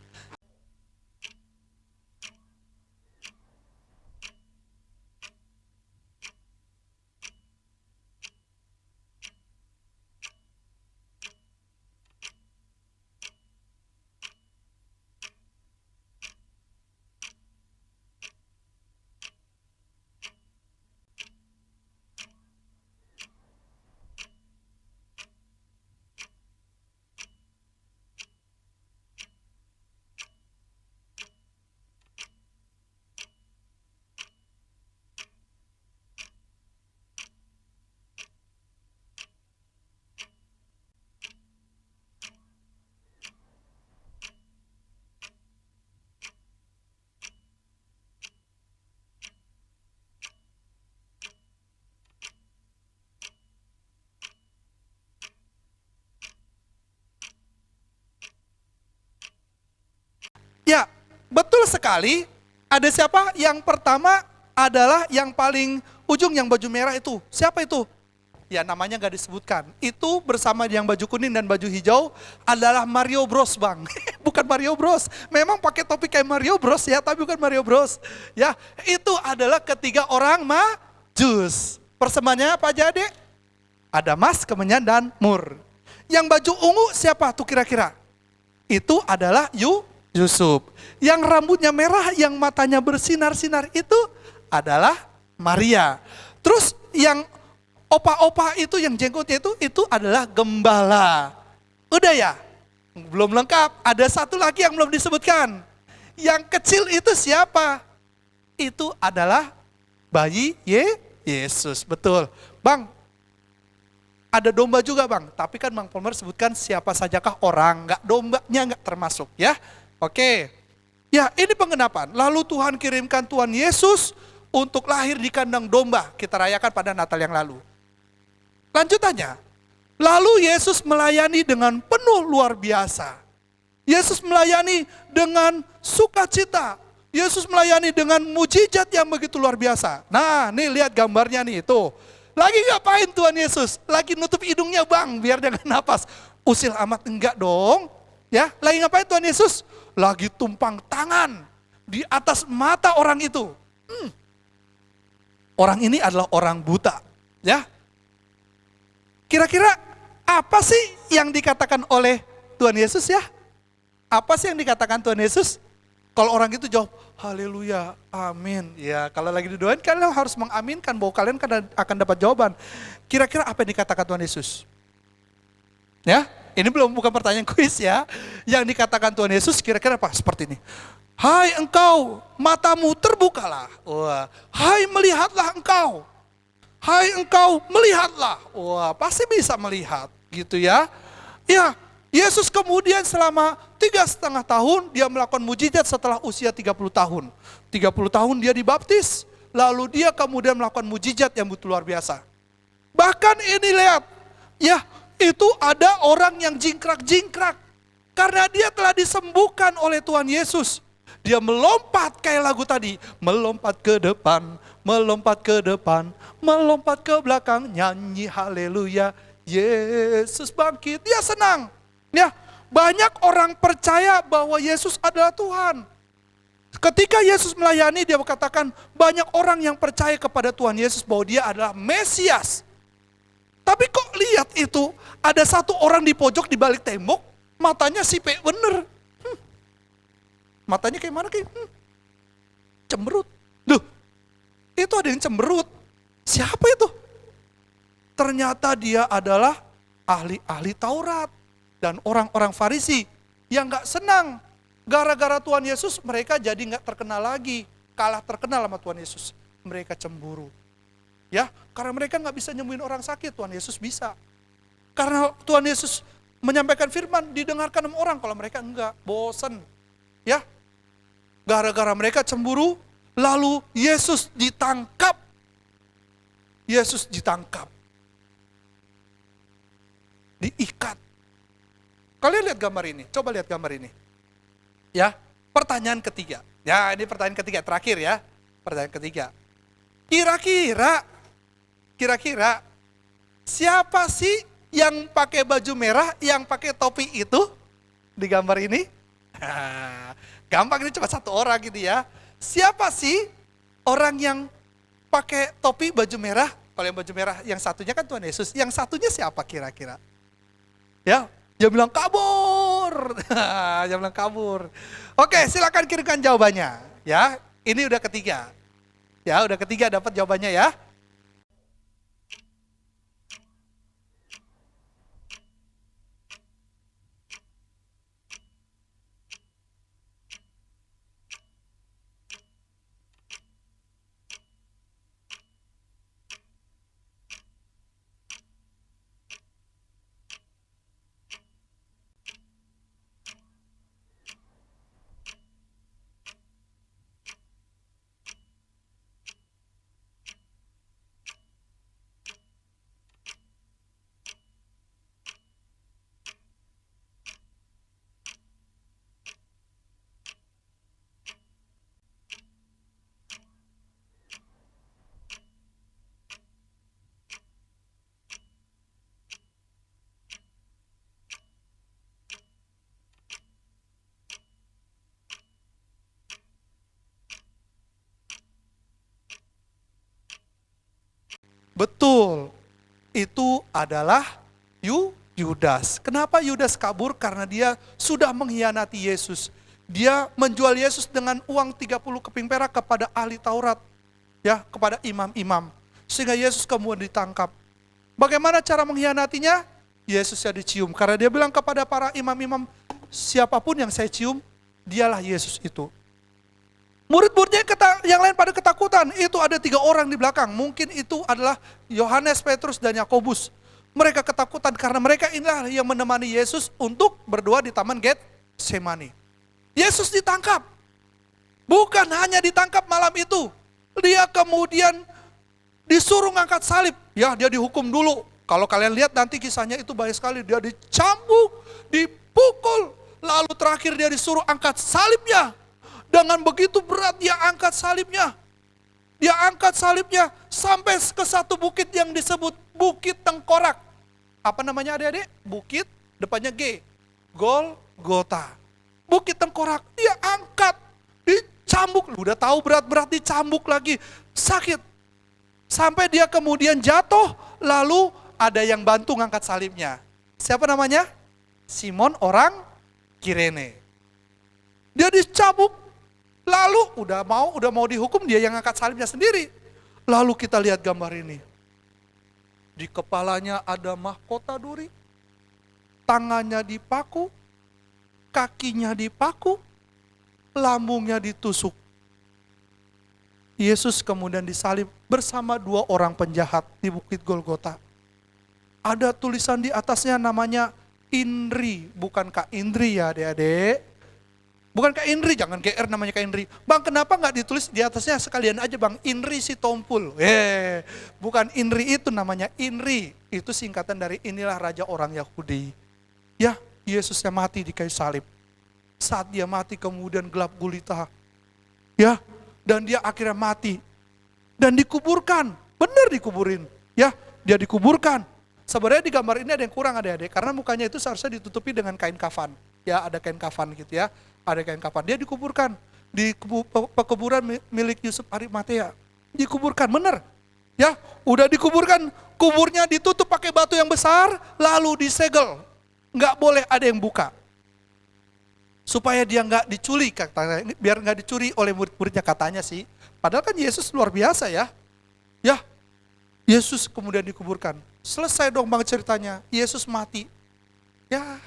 Ya, betul sekali. Ada siapa? Yang pertama adalah yang paling ujung yang baju merah itu. Siapa itu? Ya, namanya gak disebutkan. Itu bersama yang baju kuning dan baju hijau adalah Mario Bros, Bang. Bukan Mario Bros. Memang pakai topi kayak Mario Bros ya, tapi bukan Mario Bros. Ya, itu adalah ketiga orang Majus. Persemaannya apa aja, Dek? Ada Mas, Kemenyan, dan Mur. Yang baju ungu siapa tuh kira-kira? Itu adalah Yusuf. Yang rambutnya merah, yang matanya bersinar-sinar itu adalah Maria. Terus yang opa-opa itu, yang jenggotnya itu adalah gembala. Udah ya? Belum lengkap. Ada satu lagi yang belum disebutkan. Yang kecil itu siapa? Itu adalah bayi Yesus. Betul. Bang, ada domba juga Bang. Tapi kan Bang Polmer sebutkan siapa sajakah orang. Nggak, dombanya nggak termasuk ya. Oke, ya ini penggenapan. Lalu Tuhan kirimkan Tuhan Yesus untuk lahir di kandang domba. Kita rayakan pada Natal yang lalu. Lanjutannya, lalu Yesus melayani dengan penuh luar biasa. Yesus melayani dengan sukacita, Yesus melayani dengan mujizat yang begitu luar biasa. Nah, nih lihat gambarnya nih, tuh. Lagi ngapain Tuhan Yesus? Lagi nutup hidungnya bang, biar jangan napas. Usil amat enggak dong. Ya, lagi ngapain Tuhan Yesus? Lagi tumpang tangan di atas mata orang itu. Orang ini adalah orang buta. Ya, kira-kira apa sih yang dikatakan oleh Tuhan Yesus ya? Apa sih yang dikatakan Tuhan Yesus? Kalau orang itu jawab, haleluya, amin. Ya, kalau lagi didoain kalian harus mengaminkan bahwa kalian akan dapat jawaban. Kira-kira apa yang dikatakan Tuhan Yesus? Ya, ini bukan pertanyaan kuis ya. Yang dikatakan Tuhan Yesus kira-kira apa? Seperti ini. Hai engkau, matamu terbukalah. Wah, hai melihatlah engkau. Hai engkau, melihatlah. Wah, pasti bisa melihat gitu ya. Ya, Yesus kemudian selama 3,5 tahun dia melakukan mujizat setelah usia 30 tahun. 30 tahun dia dibaptis, lalu dia kemudian melakukan mujizat yang betul luar biasa. Bahkan ini lihat, ya itu ada orang yang jingkrak-jingkrak. Karena dia telah disembuhkan oleh Tuhan Yesus. Dia melompat kayak lagu tadi, melompat ke depan, melompat ke depan, melompat ke belakang, nyanyi haleluya, Yesus bangkit. Dia senang. Ya, banyak orang percaya bahwa Yesus adalah Tuhan. Ketika Yesus melayani, dia berkatakan banyak orang yang percaya kepada Tuhan Yesus bahwa dia adalah Mesias. Tapi kok lihat itu, ada satu orang di pojok di balik tembok, matanya sipek bener. Matanya kayak mana kayak? Cemberut. Duh, itu ada yang cemberut. Siapa itu? Ternyata dia adalah ahli-ahli Taurat. Dan orang-orang Farisi yang gak senang. Gara-gara Tuhan Yesus mereka jadi gak terkenal lagi. Kalah terkenal sama Tuhan Yesus. Mereka cemburu. Ya, karena mereka gak bisa nyembuhin orang sakit, Tuhan Yesus bisa. Karena Tuhan Yesus menyampaikan firman, didengarkan sama orang. Kalau mereka enggak, bosen. Ya, gara-gara mereka cemburu, lalu Yesus ditangkap. Yesus ditangkap. Diikat. Kalian lihat gambar ini, coba lihat gambar ini. Ya, pertanyaan ketiga. Ya, ini pertanyaan ketiga, terakhir ya. Pertanyaan ketiga. Kira-kira, siapa sih yang pakai baju merah, yang pakai topi itu? Di gambar ini? Gampang, ini cuma satu orang gitu ya. Siapa sih orang yang pakai topi baju merah? Kalau yang baju merah, yang satunya kan Tuhan Yesus. Yang satunya siapa kira-kira? Ya, dia bilang kabur. Dia bilang kabur. Oke, silakan kirimkan jawabannya. Ya, ini udah ketiga. Ya, udah ketiga dapat jawabannya ya. Betul, itu adalah Yudas. Kenapa Yudas kabur? Karena dia sudah mengkhianati Yesus. Dia menjual Yesus dengan uang 30 keping perak kepada ahli Taurat. Ya, kepada imam-imam. Sehingga Yesus kemudian ditangkap. Bagaimana cara mengkhianatinya? Yesusnya dicium. Karena dia bilang kepada para imam-imam, siapapun yang saya cium, dialah Yesus itu. Murid-muridnya yang lain pada ketakutan. Itu ada 3 orang di belakang. Mungkin itu adalah Yohanes, Petrus, dan Yakobus. Mereka ketakutan karena mereka inilah yang menemani Yesus untuk berdoa di Taman Getsemani. Yesus ditangkap. Bukan hanya ditangkap malam itu. Dia kemudian disuruh ngangkat salib. Ya, dia dihukum dulu. Kalau kalian lihat nanti kisahnya itu banyak sekali. Dia dicambuk, dipukul. Lalu terakhir dia disuruh angkat salibnya. Dengan begitu berat dia angkat salibnya. Dia angkat salibnya sampai ke satu bukit yang disebut Bukit Tengkorak. Apa namanya adik-adik? Bukit depannya G. Golgota. Bukit Tengkorak, dia angkat, dicambuk. Udah tahu berat-berat dicambuk lagi, sakit. Sampai dia kemudian jatuh, lalu ada yang bantu ngangkat salibnya. Siapa namanya? Simon orang Kirene. Dia dicambuk, lalu udah mau dihukum, dia yang ngangkat salibnya sendiri. Lalu kita lihat gambar ini. Di kepalanya ada mahkota duri, tangannya dipaku, kakinya dipaku, lambungnya ditusuk. Yesus kemudian disalib bersama 2 orang penjahat di Bukit Golgota. Ada tulisan di atasnya namanya Indri, bukan Kak Indri ya adik-adik. Bukan Kak Indri, jangan GR namanya Kak Indri. Bang, kenapa nggak ditulis di atasnya sekalian aja Bang, Indri si Tompul. Bukan Indri itu namanya, Indri. Itu singkatan dari inilah raja orang Yahudi. Ya, Yesus yang mati di kayu salib. Saat dia mati kemudian gelap gulita. Ya, dan dia akhirnya mati. Dan dikuburkan, benar dikuburin. Ya, dia dikuburkan. Sebenarnya di gambar ini ada yang kurang adik-adik, karena mukanya itu seharusnya ditutupi dengan kain kafan. Ya, ada kain kafan gitu ya. Ada kain kafan. Dia dikuburkan di pekuburan milik Yusuf Arimatea. Dikuburkan, benar. Ya, udah dikuburkan, kuburnya ditutup pakai batu yang besar, lalu disegel. Nggak boleh ada yang buka. Supaya dia nggak dicuri, katanya, biar nggak dicuri oleh murid-muridnya katanya sih. Padahal kan Yesus luar biasa ya. Ya, Yesus kemudian dikuburkan. Selesai dong Bang ceritanya, Yesus mati. Ya,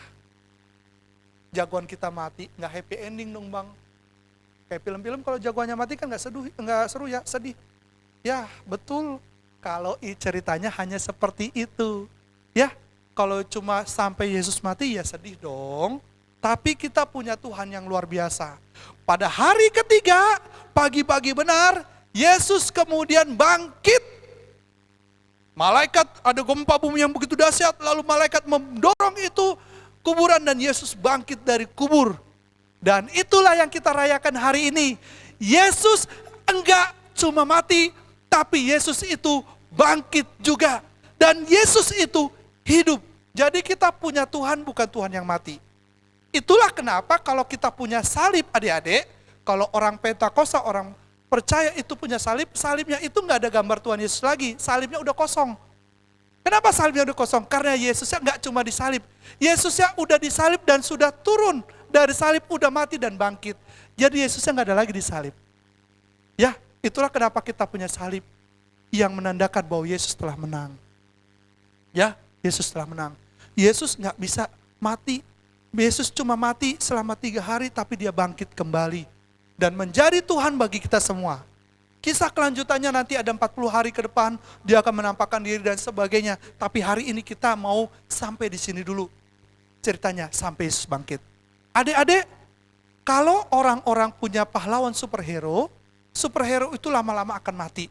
jagoan kita mati, nggak happy ending dong Bang. Kayak film-film kalau jagoannya mati kan nggak seru ya, sedih. Ya, betul. Kalau ceritanya hanya seperti itu. Ya, kalau cuma sampai Yesus mati ya sedih dong. Tapi kita punya Tuhan yang luar biasa. Pada hari ketiga, pagi-pagi benar, Yesus kemudian bangkit. Malaikat, ada gempa bumi yang begitu dahsyat, lalu malaikat mendorong itu kuburan dan Yesus bangkit dari kubur. Dan itulah yang kita rayakan hari ini. Yesus enggak cuma mati, tapi Yesus itu bangkit juga. Dan Yesus itu hidup. Jadi kita punya Tuhan, bukan Tuhan yang mati. Itulah kenapa kalau kita punya salib adik-adik, kalau orang Pentakosta, orang percaya itu punya salib, salibnya itu nggak ada gambar Tuhan Yesus lagi, salibnya udah kosong. Kenapa salibnya udah kosong? Karena Yesusnya nggak cuma disalib, Yesusnya udah disalib dan sudah turun dari salib, udah mati dan bangkit. Jadi Yesusnya nggak ada lagi disalib. Ya, itulah kenapa kita punya salib yang menandakan bahwa Yesus telah menang. Ya, Yesus telah menang. Yesus nggak bisa mati. Yesus cuma mati selama 3 hari tapi dia bangkit kembali. Dan menjadi Tuhan bagi kita semua. Kisah kelanjutannya nanti ada 40 hari ke depan, dia akan menampakkan diri dan sebagainya. Tapi hari ini kita mau sampai di sini dulu. Ceritanya sampai Yesus bangkit. Adik-adik, kalau orang-orang punya pahlawan superhero itu lama-lama akan mati.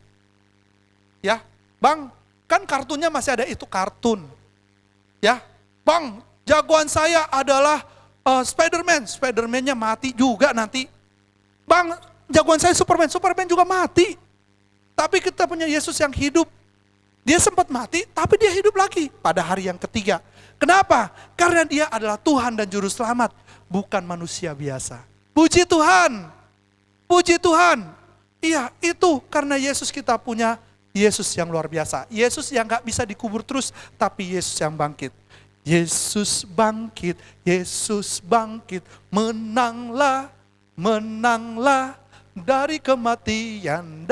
Ya, Bang, kan kartunnya masih ada, itu kartun. Ya, Bang, jagoan saya adalah Spider-Man-nya mati juga nanti. Bang, jagoan saya Superman juga mati. Tapi kita punya Yesus yang hidup. Dia sempat mati, tapi dia hidup lagi pada hari yang ketiga. Kenapa? Karena dia adalah Tuhan dan Juru Selamat, bukan manusia biasa. Puji Tuhan, puji Tuhan. Iya, itu karena Yesus kita punya Yesus yang luar biasa. Yesus yang gak bisa dikubur terus, tapi Yesus yang bangkit. Yesus bangkit, menanglah, menanglah dari kematian,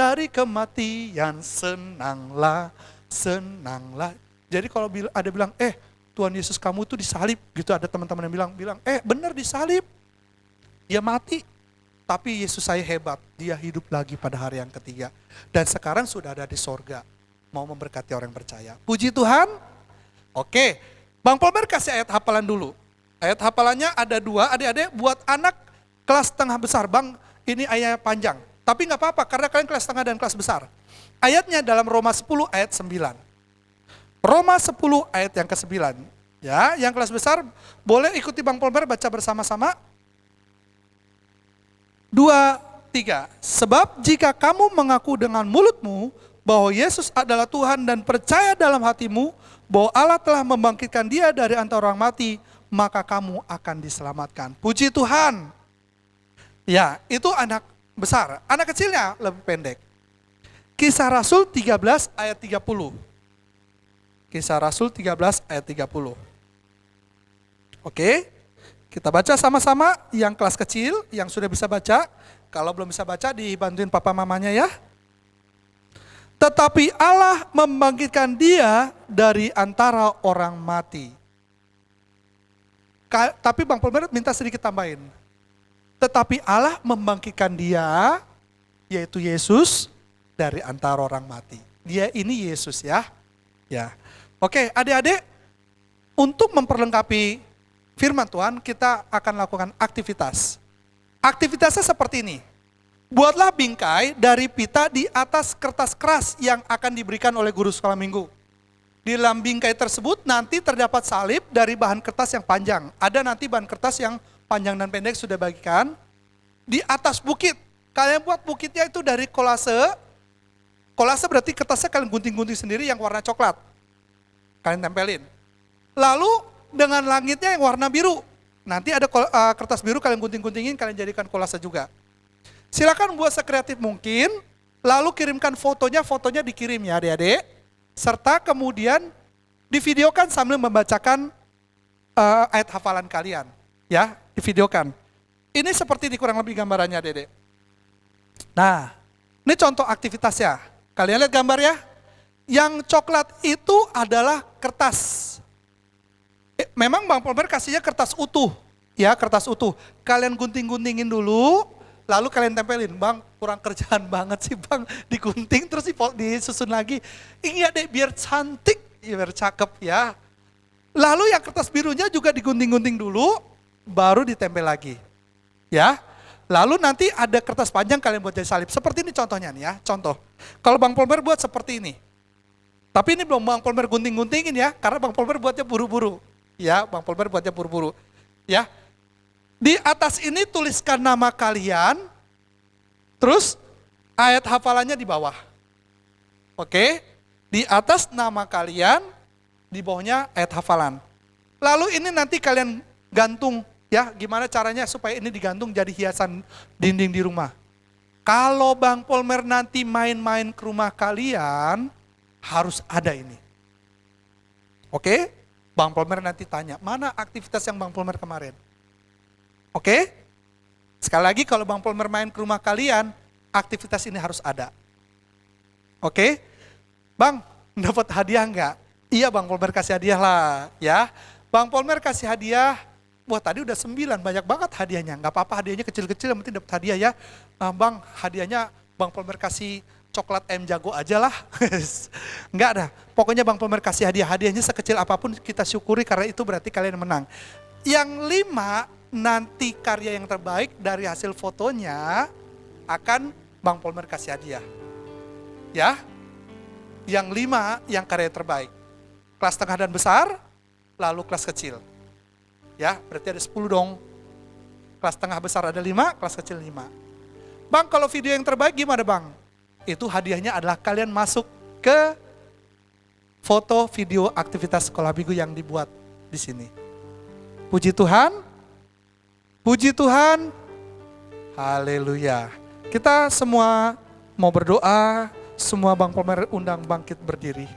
senanglah, senanglah. Jadi kalau ada bilang, Tuhan Yesus kamu tuh disalib, gitu ada teman-teman yang bilang, benar disalib, dia mati. Tapi Yesus saya hebat, dia hidup lagi pada hari yang ketiga. Dan sekarang sudah ada di sorga, mau memberkati orang yang percaya. Puji Tuhan. Oke, Bang Polmer kasih ayat hafalan dulu. Ayat hafalannya ada 2, adik-adik buat anak kelas tengah besar. Bang, ini ayat panjang. Tapi gak apa-apa, karena kalian kelas tengah dan kelas besar. Ayatnya dalam Roma 10 ayat 9. Roma 10 ayat yang ke-9. Ya, yang kelas besar boleh ikuti Bang Polmer baca bersama-sama. 2, 3. Sebab jika kamu mengaku dengan mulutmu bahwa Yesus adalah Tuhan dan percaya dalam hatimu bahwa Allah telah membangkitkan dia dari antara orang mati, maka kamu akan diselamatkan. Puji Tuhan. Ya, itu anak besar. Anak kecilnya lebih pendek. Kisah Rasul 13 ayat 30. Kisah Rasul 13 ayat 30. Oke, kita baca sama-sama yang kelas kecil, yang sudah bisa baca. Kalau belum bisa baca, dibantuin papa mamanya ya. Tetapi Allah membangkitkan dia dari antara orang mati. Tapi Bang Polmer minta sedikit tambahin. Tetapi Allah membangkitkan dia, yaitu Yesus, dari antara orang mati. Dia ini Yesus ya. Ya. Oke, adik-adik, untuk memperlengkapi firman Tuhan, kita akan lakukan aktivitas. Aktivitasnya seperti ini. Buatlah bingkai dari pita di atas kertas keras yang akan diberikan oleh guru sekolah minggu. Di dalam bingkai tersebut nanti terdapat salib dari bahan kertas yang panjang. Ada nanti bahan kertas yang panjang dan pendek sudah bagikan. Di atas bukit. Kalian buat bukitnya itu dari kolase. Kolase berarti kertasnya kalian gunting-gunting sendiri yang warna coklat. Kalian tempelin. Lalu dengan langitnya yang warna biru. Nanti ada kertas biru kalian gunting-guntingin, kalian jadikan kolase juga. Silakan buat sekreatif mungkin, lalu kirimkan fotonya dikirim ya adik-adik. Serta kemudian divideokan sambil membacakan ayat hafalan kalian. Ya, divideokan. Ini seperti ini kurang lebih gambarannya adik-adik. Nah, ini contoh aktivitasnya. Kalian lihat gambar ya. Yang coklat itu adalah kertas. Memang Bang Polmer kasihnya kertas utuh, ya kertas utuh. Kalian gunting-guntingin dulu, lalu kalian tempelin. Bang, kurang kerjaan banget sih Bang, digunting terus disusun lagi. Iya deh, biar cantik, biar cakep ya. Lalu yang kertas birunya juga digunting-gunting dulu, baru ditempel lagi. Ya, lalu nanti ada kertas panjang kalian buat jadi salib. Seperti ini contohnya nih ya, contoh. Kalau Bang Polmer buat seperti ini. Tapi ini belum Bang Polmer gunting-guntingin ya, karena Bang Polmer buatnya buru-buru. Ya, Bang Polmer buatnya buru-buru. Ya. Di atas ini tuliskan nama kalian, terus ayat hafalannya di bawah. Oke? Di atas nama kalian, di bawahnya ayat hafalan. Lalu ini nanti kalian gantung, ya, gimana caranya supaya ini digantung jadi hiasan dinding di rumah. Kalau Bang Polmer nanti main-main ke rumah kalian, harus ada ini. Oke? Bang Polmer nanti tanya, mana aktivitas yang Bang Polmer kemarin? Oke? Sekali lagi kalau Bang Polmer main ke rumah kalian, aktivitas ini harus ada. Oke? Bang, dapat hadiah enggak? Iya Bang Polmer kasih hadiah lah, ya. Bang Polmer kasih hadiah, wah tadi udah 9, banyak banget hadiahnya. Enggak apa-apa hadiahnya kecil-kecil, yang penting dapat hadiah ya. Bang, hadiahnya Bang Polmer kasih coklat M Jago aja lah. Enggak ada. Pokoknya Bang Polmer kasih hadiahnya sekecil apapun kita syukuri karena itu berarti kalian menang. Yang 5 nanti karya yang terbaik dari hasil fotonya akan Bang Polmer kasih hadiah. Ya. Yang 5 yang karya terbaik. Kelas tengah dan besar, lalu kelas kecil. Ya, berarti ada 10 dong. Kelas tengah besar ada 5, kelas kecil 5. Bang, kalau video yang terbaik gimana Bang? Itu hadiahnya adalah kalian masuk ke foto video aktivitas sekolah minggu yang dibuat di sini. Puji Tuhan. Puji Tuhan. Haleluya. Kita semua mau berdoa, semua Bang Polmer undang bangkit berdiri.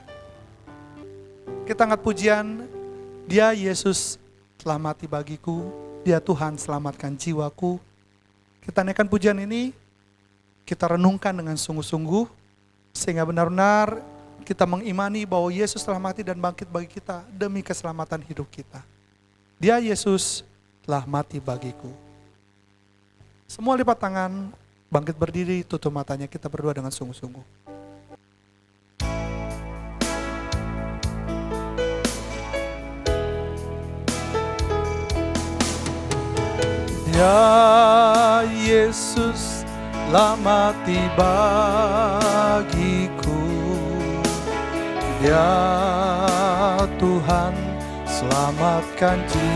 Kita angkat pujian, Dia Yesus telah mati bagiku, Dia Tuhan selamatkan jiwaku. Kita naikkan pujian ini, kita renungkan dengan sungguh-sungguh, sehingga benar-benar kita mengimani bahwa Yesus telah mati dan bangkit bagi kita demi keselamatan hidup kita. Dia Yesus telah mati bagiku. Semua lipat tangan, bangkit berdiri, tutup matanya, kita berdoa dengan sungguh-sungguh. Ya Yesus telah mati bagiku, Dia Tuhan selamatkan jiwaku.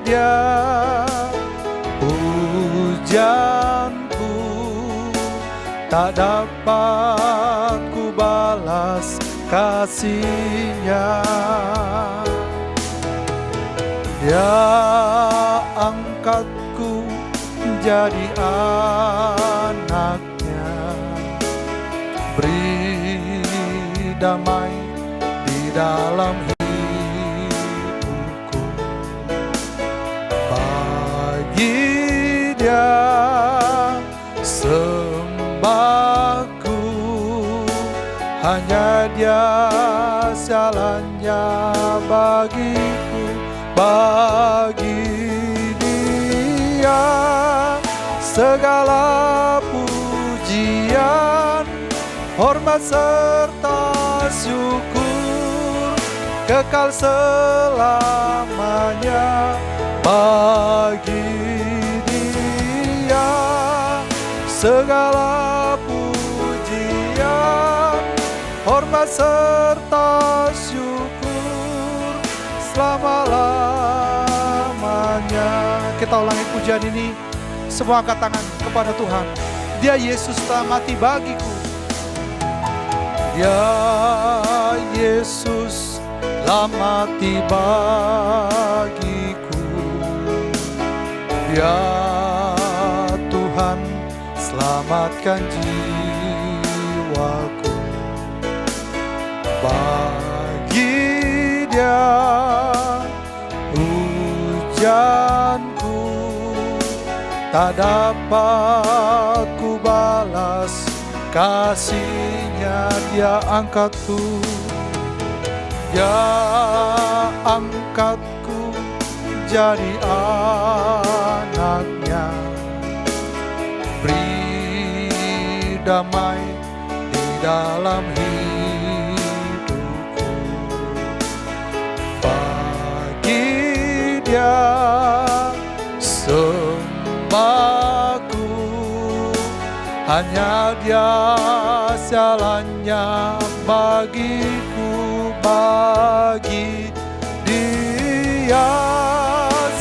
Dia, pujianku tak dapat ku balas kasih-Nya. Dia angkatku jadi anaknya, beri damai di dalam hidupku. Bagi Dia sembahku, hanya Dia jalannya bagiku. Bagi Dia segala pujian, hormat serta syukur kekal selamanya. Bagi Dia segala pujian, hormat serta syukur selama-lamanya. Kita ulangi pujian ini, semua angkat tangan kepada Tuhan. Dia Yesus telah mati bagiku. Dia Yesus telah mati bagiku. Ya Tuhan, selamatkan jiwaku. Bagi Dia hujanku tak dapat ku balas kasih-Nya. Dia angkatku, Dia angkatku jadi anaknya, beri damai di dalam hidupku. Bagi Dia sembahku, hanya Dia jalannya bagiku. Bagi Dia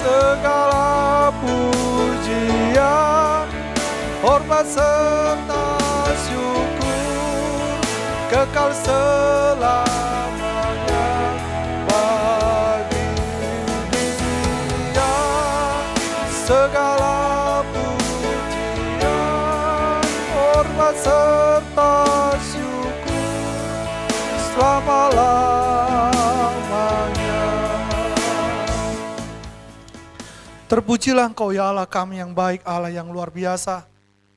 segala pujian, hormat serta syukur kekal selamanya. Bagi Dia segala pujian, hormat serta syukur selama-lamanya. Terpujilah Engkau ya Allah kami yang baik, Allah yang luar biasa,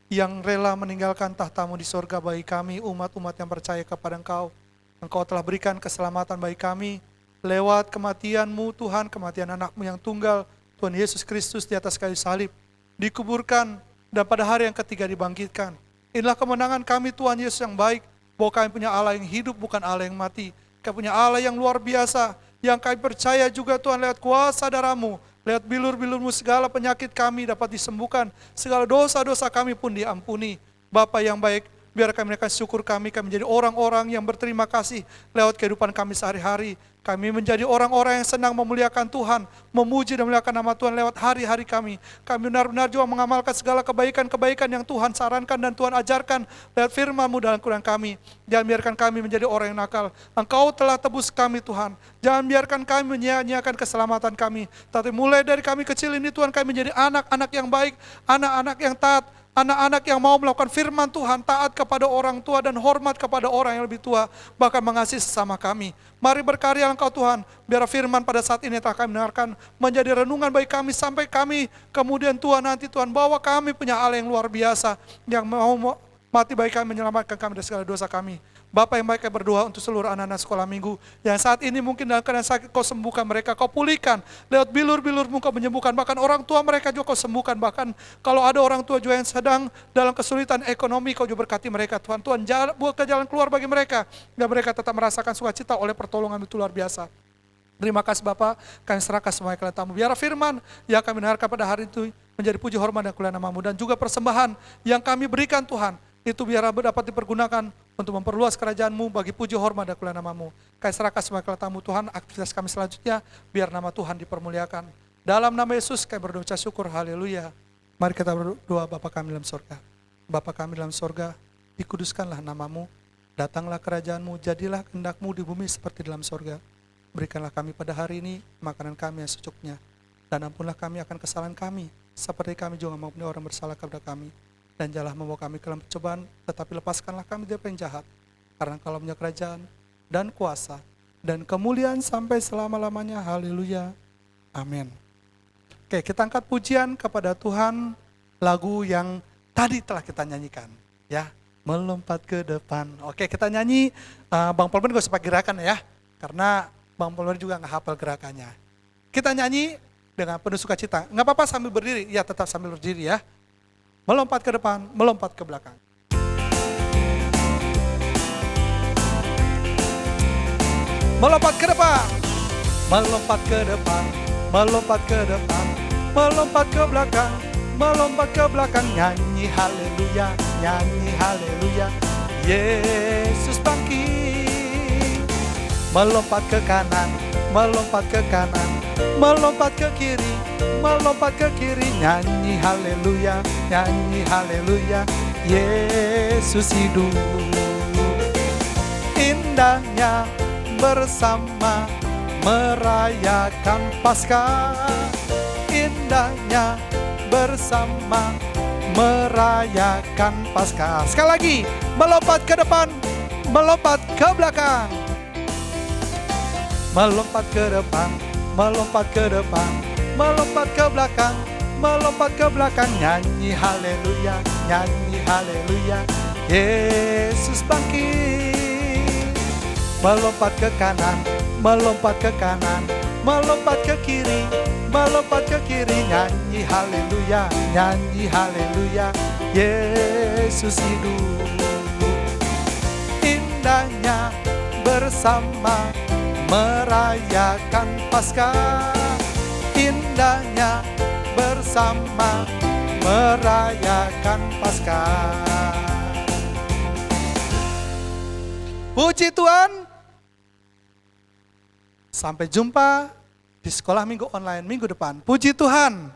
yang rela meninggalkan tahta-Mu di sorga bagi kami, umat-umat yang percaya kepada Engkau. Engkau telah berikan keselamatan bagi kami lewat kematian-Mu Tuhan, kematian anak-Mu yang tunggal, Tuhan Yesus Kristus di atas kayu salib, dikuburkan, dan pada hari yang ketiga dibangkitkan. Inilah kemenangan kami Tuhan Yesus yang baik, bahwa kami punya Allah yang hidup bukan Allah yang mati. Kami punya Allah yang luar biasa, yang kami percaya juga Tuhan lewat kuasa darah-Mu, lewat bilur-bilur-Mu segala penyakit kami dapat disembuhkan, segala dosa-dosa kami pun diampuni. Bapa yang baik, biar kami menaikkan syukur kami menjadi orang-orang yang berterima kasih lewat kehidupan kami sehari-hari. Kami menjadi orang-orang yang senang memuliakan Tuhan, memuji dan memuliakan nama Tuhan lewat hari-hari kami. Kami benar-benar juga mengamalkan segala kebaikan-kebaikan yang Tuhan sarankan dan Tuhan ajarkan lewat firman-Mu dalam Quran kami. Jangan biarkan kami menjadi orang yang nakal. Engkau telah tebus kami Tuhan. Jangan biarkan kami menyia-nyiakan keselamatan kami. Tapi mulai dari kami kecil ini Tuhan, kami menjadi anak-anak yang baik, anak-anak yang taat, anak-anak yang mau melakukan firman Tuhan, taat kepada orang tua dan hormat kepada orang yang lebih tua, bahkan mengasihi sesama kami. Mari berkarya Engkau Tuhan, biar firman pada saat ini telah kami dengarkan menjadi renungan bagi kami, sampai kami kemudian Tuhan nanti Tuhan, bahwa kami punya Allah yang luar biasa, yang mau mati bagi kami, menyelamatkan kami dari segala dosa kami. Bapa yang baik, kami berdoa untuk seluruh anak-anak sekolah minggu yang saat ini mungkin dalam keadaan sakit, Kau sembuhkan mereka, Kau pulihkan. Lewat bilur-bilur-Mu Kau menyembuhkan, bahkan orang tua mereka juga Kau sembuhkan. Bahkan kalau ada orang tua juga yang sedang dalam kesulitan ekonomi, Kau juga berkati mereka Tuhan. Tuhan buat ke jalan keluar bagi mereka, dan mereka tetap merasakan sukacita oleh pertolongan itu luar biasa. Terima kasih Bapa, kami serahkan semuanya ke dalam-Mu. Biar firman yang kami dengarkan pada hari itu menjadi puji hormat dan kemuliaan nama-Mu, dan juga persembahan yang kami berikan Tuhan, itu biar dapat dipergunakan untuk memperluas kerajaan-Mu bagi puji hormat dan kemuliaan nama-Mu. Kami serahkan semua ke dalam-Mu Tuhan, aktivitas kami selanjutnya biar nama Tuhan dipermuliakan. Dalam nama Yesus kami berdoa syukur, haleluya. Mari kita berdoa. Bapa kami dalam sorga. Bapa kami dalam sorga, dikuduskanlah namamu, datanglah kerajaanmu, jadilah kehendak-mu di bumi seperti dalam sorga. Berikanlah kami pada hari ini makanan kami yang secukupnya, dan ampunlah kami akan kesalahan kami, seperti kami juga mengampuni orang bersalah kepada kami. Dan janganlah membawa kami ke dalam percobaan, tetapi lepaskanlah kami dari yang jahat. Karena Engkau punya kerajaan, dan kuasa, dan kemuliaan sampai selama-lamanya. Haleluya. Amin. Oke, kita angkat pujian kepada Tuhan, lagu yang tadi telah kita nyanyikan. Ya, melompat ke depan. Oke, kita nyanyi, Bang Polman gak usah pakai gerakan ya, karena Bang Polman juga gak hafal gerakannya. Kita nyanyi dengan penuh sukacita. Nggak apa-apa sambil berdiri, ya tetap sambil berdiri ya. Melompat ke depan, melompat ke belakang. Melompat ke depan, melompat ke depan, melompat ke depan, melompat ke belakang, melompat ke belakang. Nyanyi haleluya, nyanyi haleluya, Yesus bangkit. Melompat ke kanan, melompat ke kanan, melompat ke kiri, melompat ke kiri. Nyanyi haleluya, nyanyi haleluya, Yesus hidup. Indahnya bersama merayakan Paskah, indahnya bersama merayakan Paskah. Sekali lagi, melompat ke depan, melompat ke belakang. Melompat ke depan, melompat ke depan, melompat ke belakang, melompat ke belakang. Nyanyi haleluya, nyanyi haleluya, Yesus bangkit. Melompat ke kanan, melompat ke kanan, melompat ke kiri, melompat ke kiri. Nyanyi haleluya, nyanyi haleluya, Yesus hidup. Indahnya bersama merayakan Paskah, indahnya bersama merayakan Paskah. Puji Tuhan. Sampai jumpa di sekolah minggu online minggu depan. Puji Tuhan.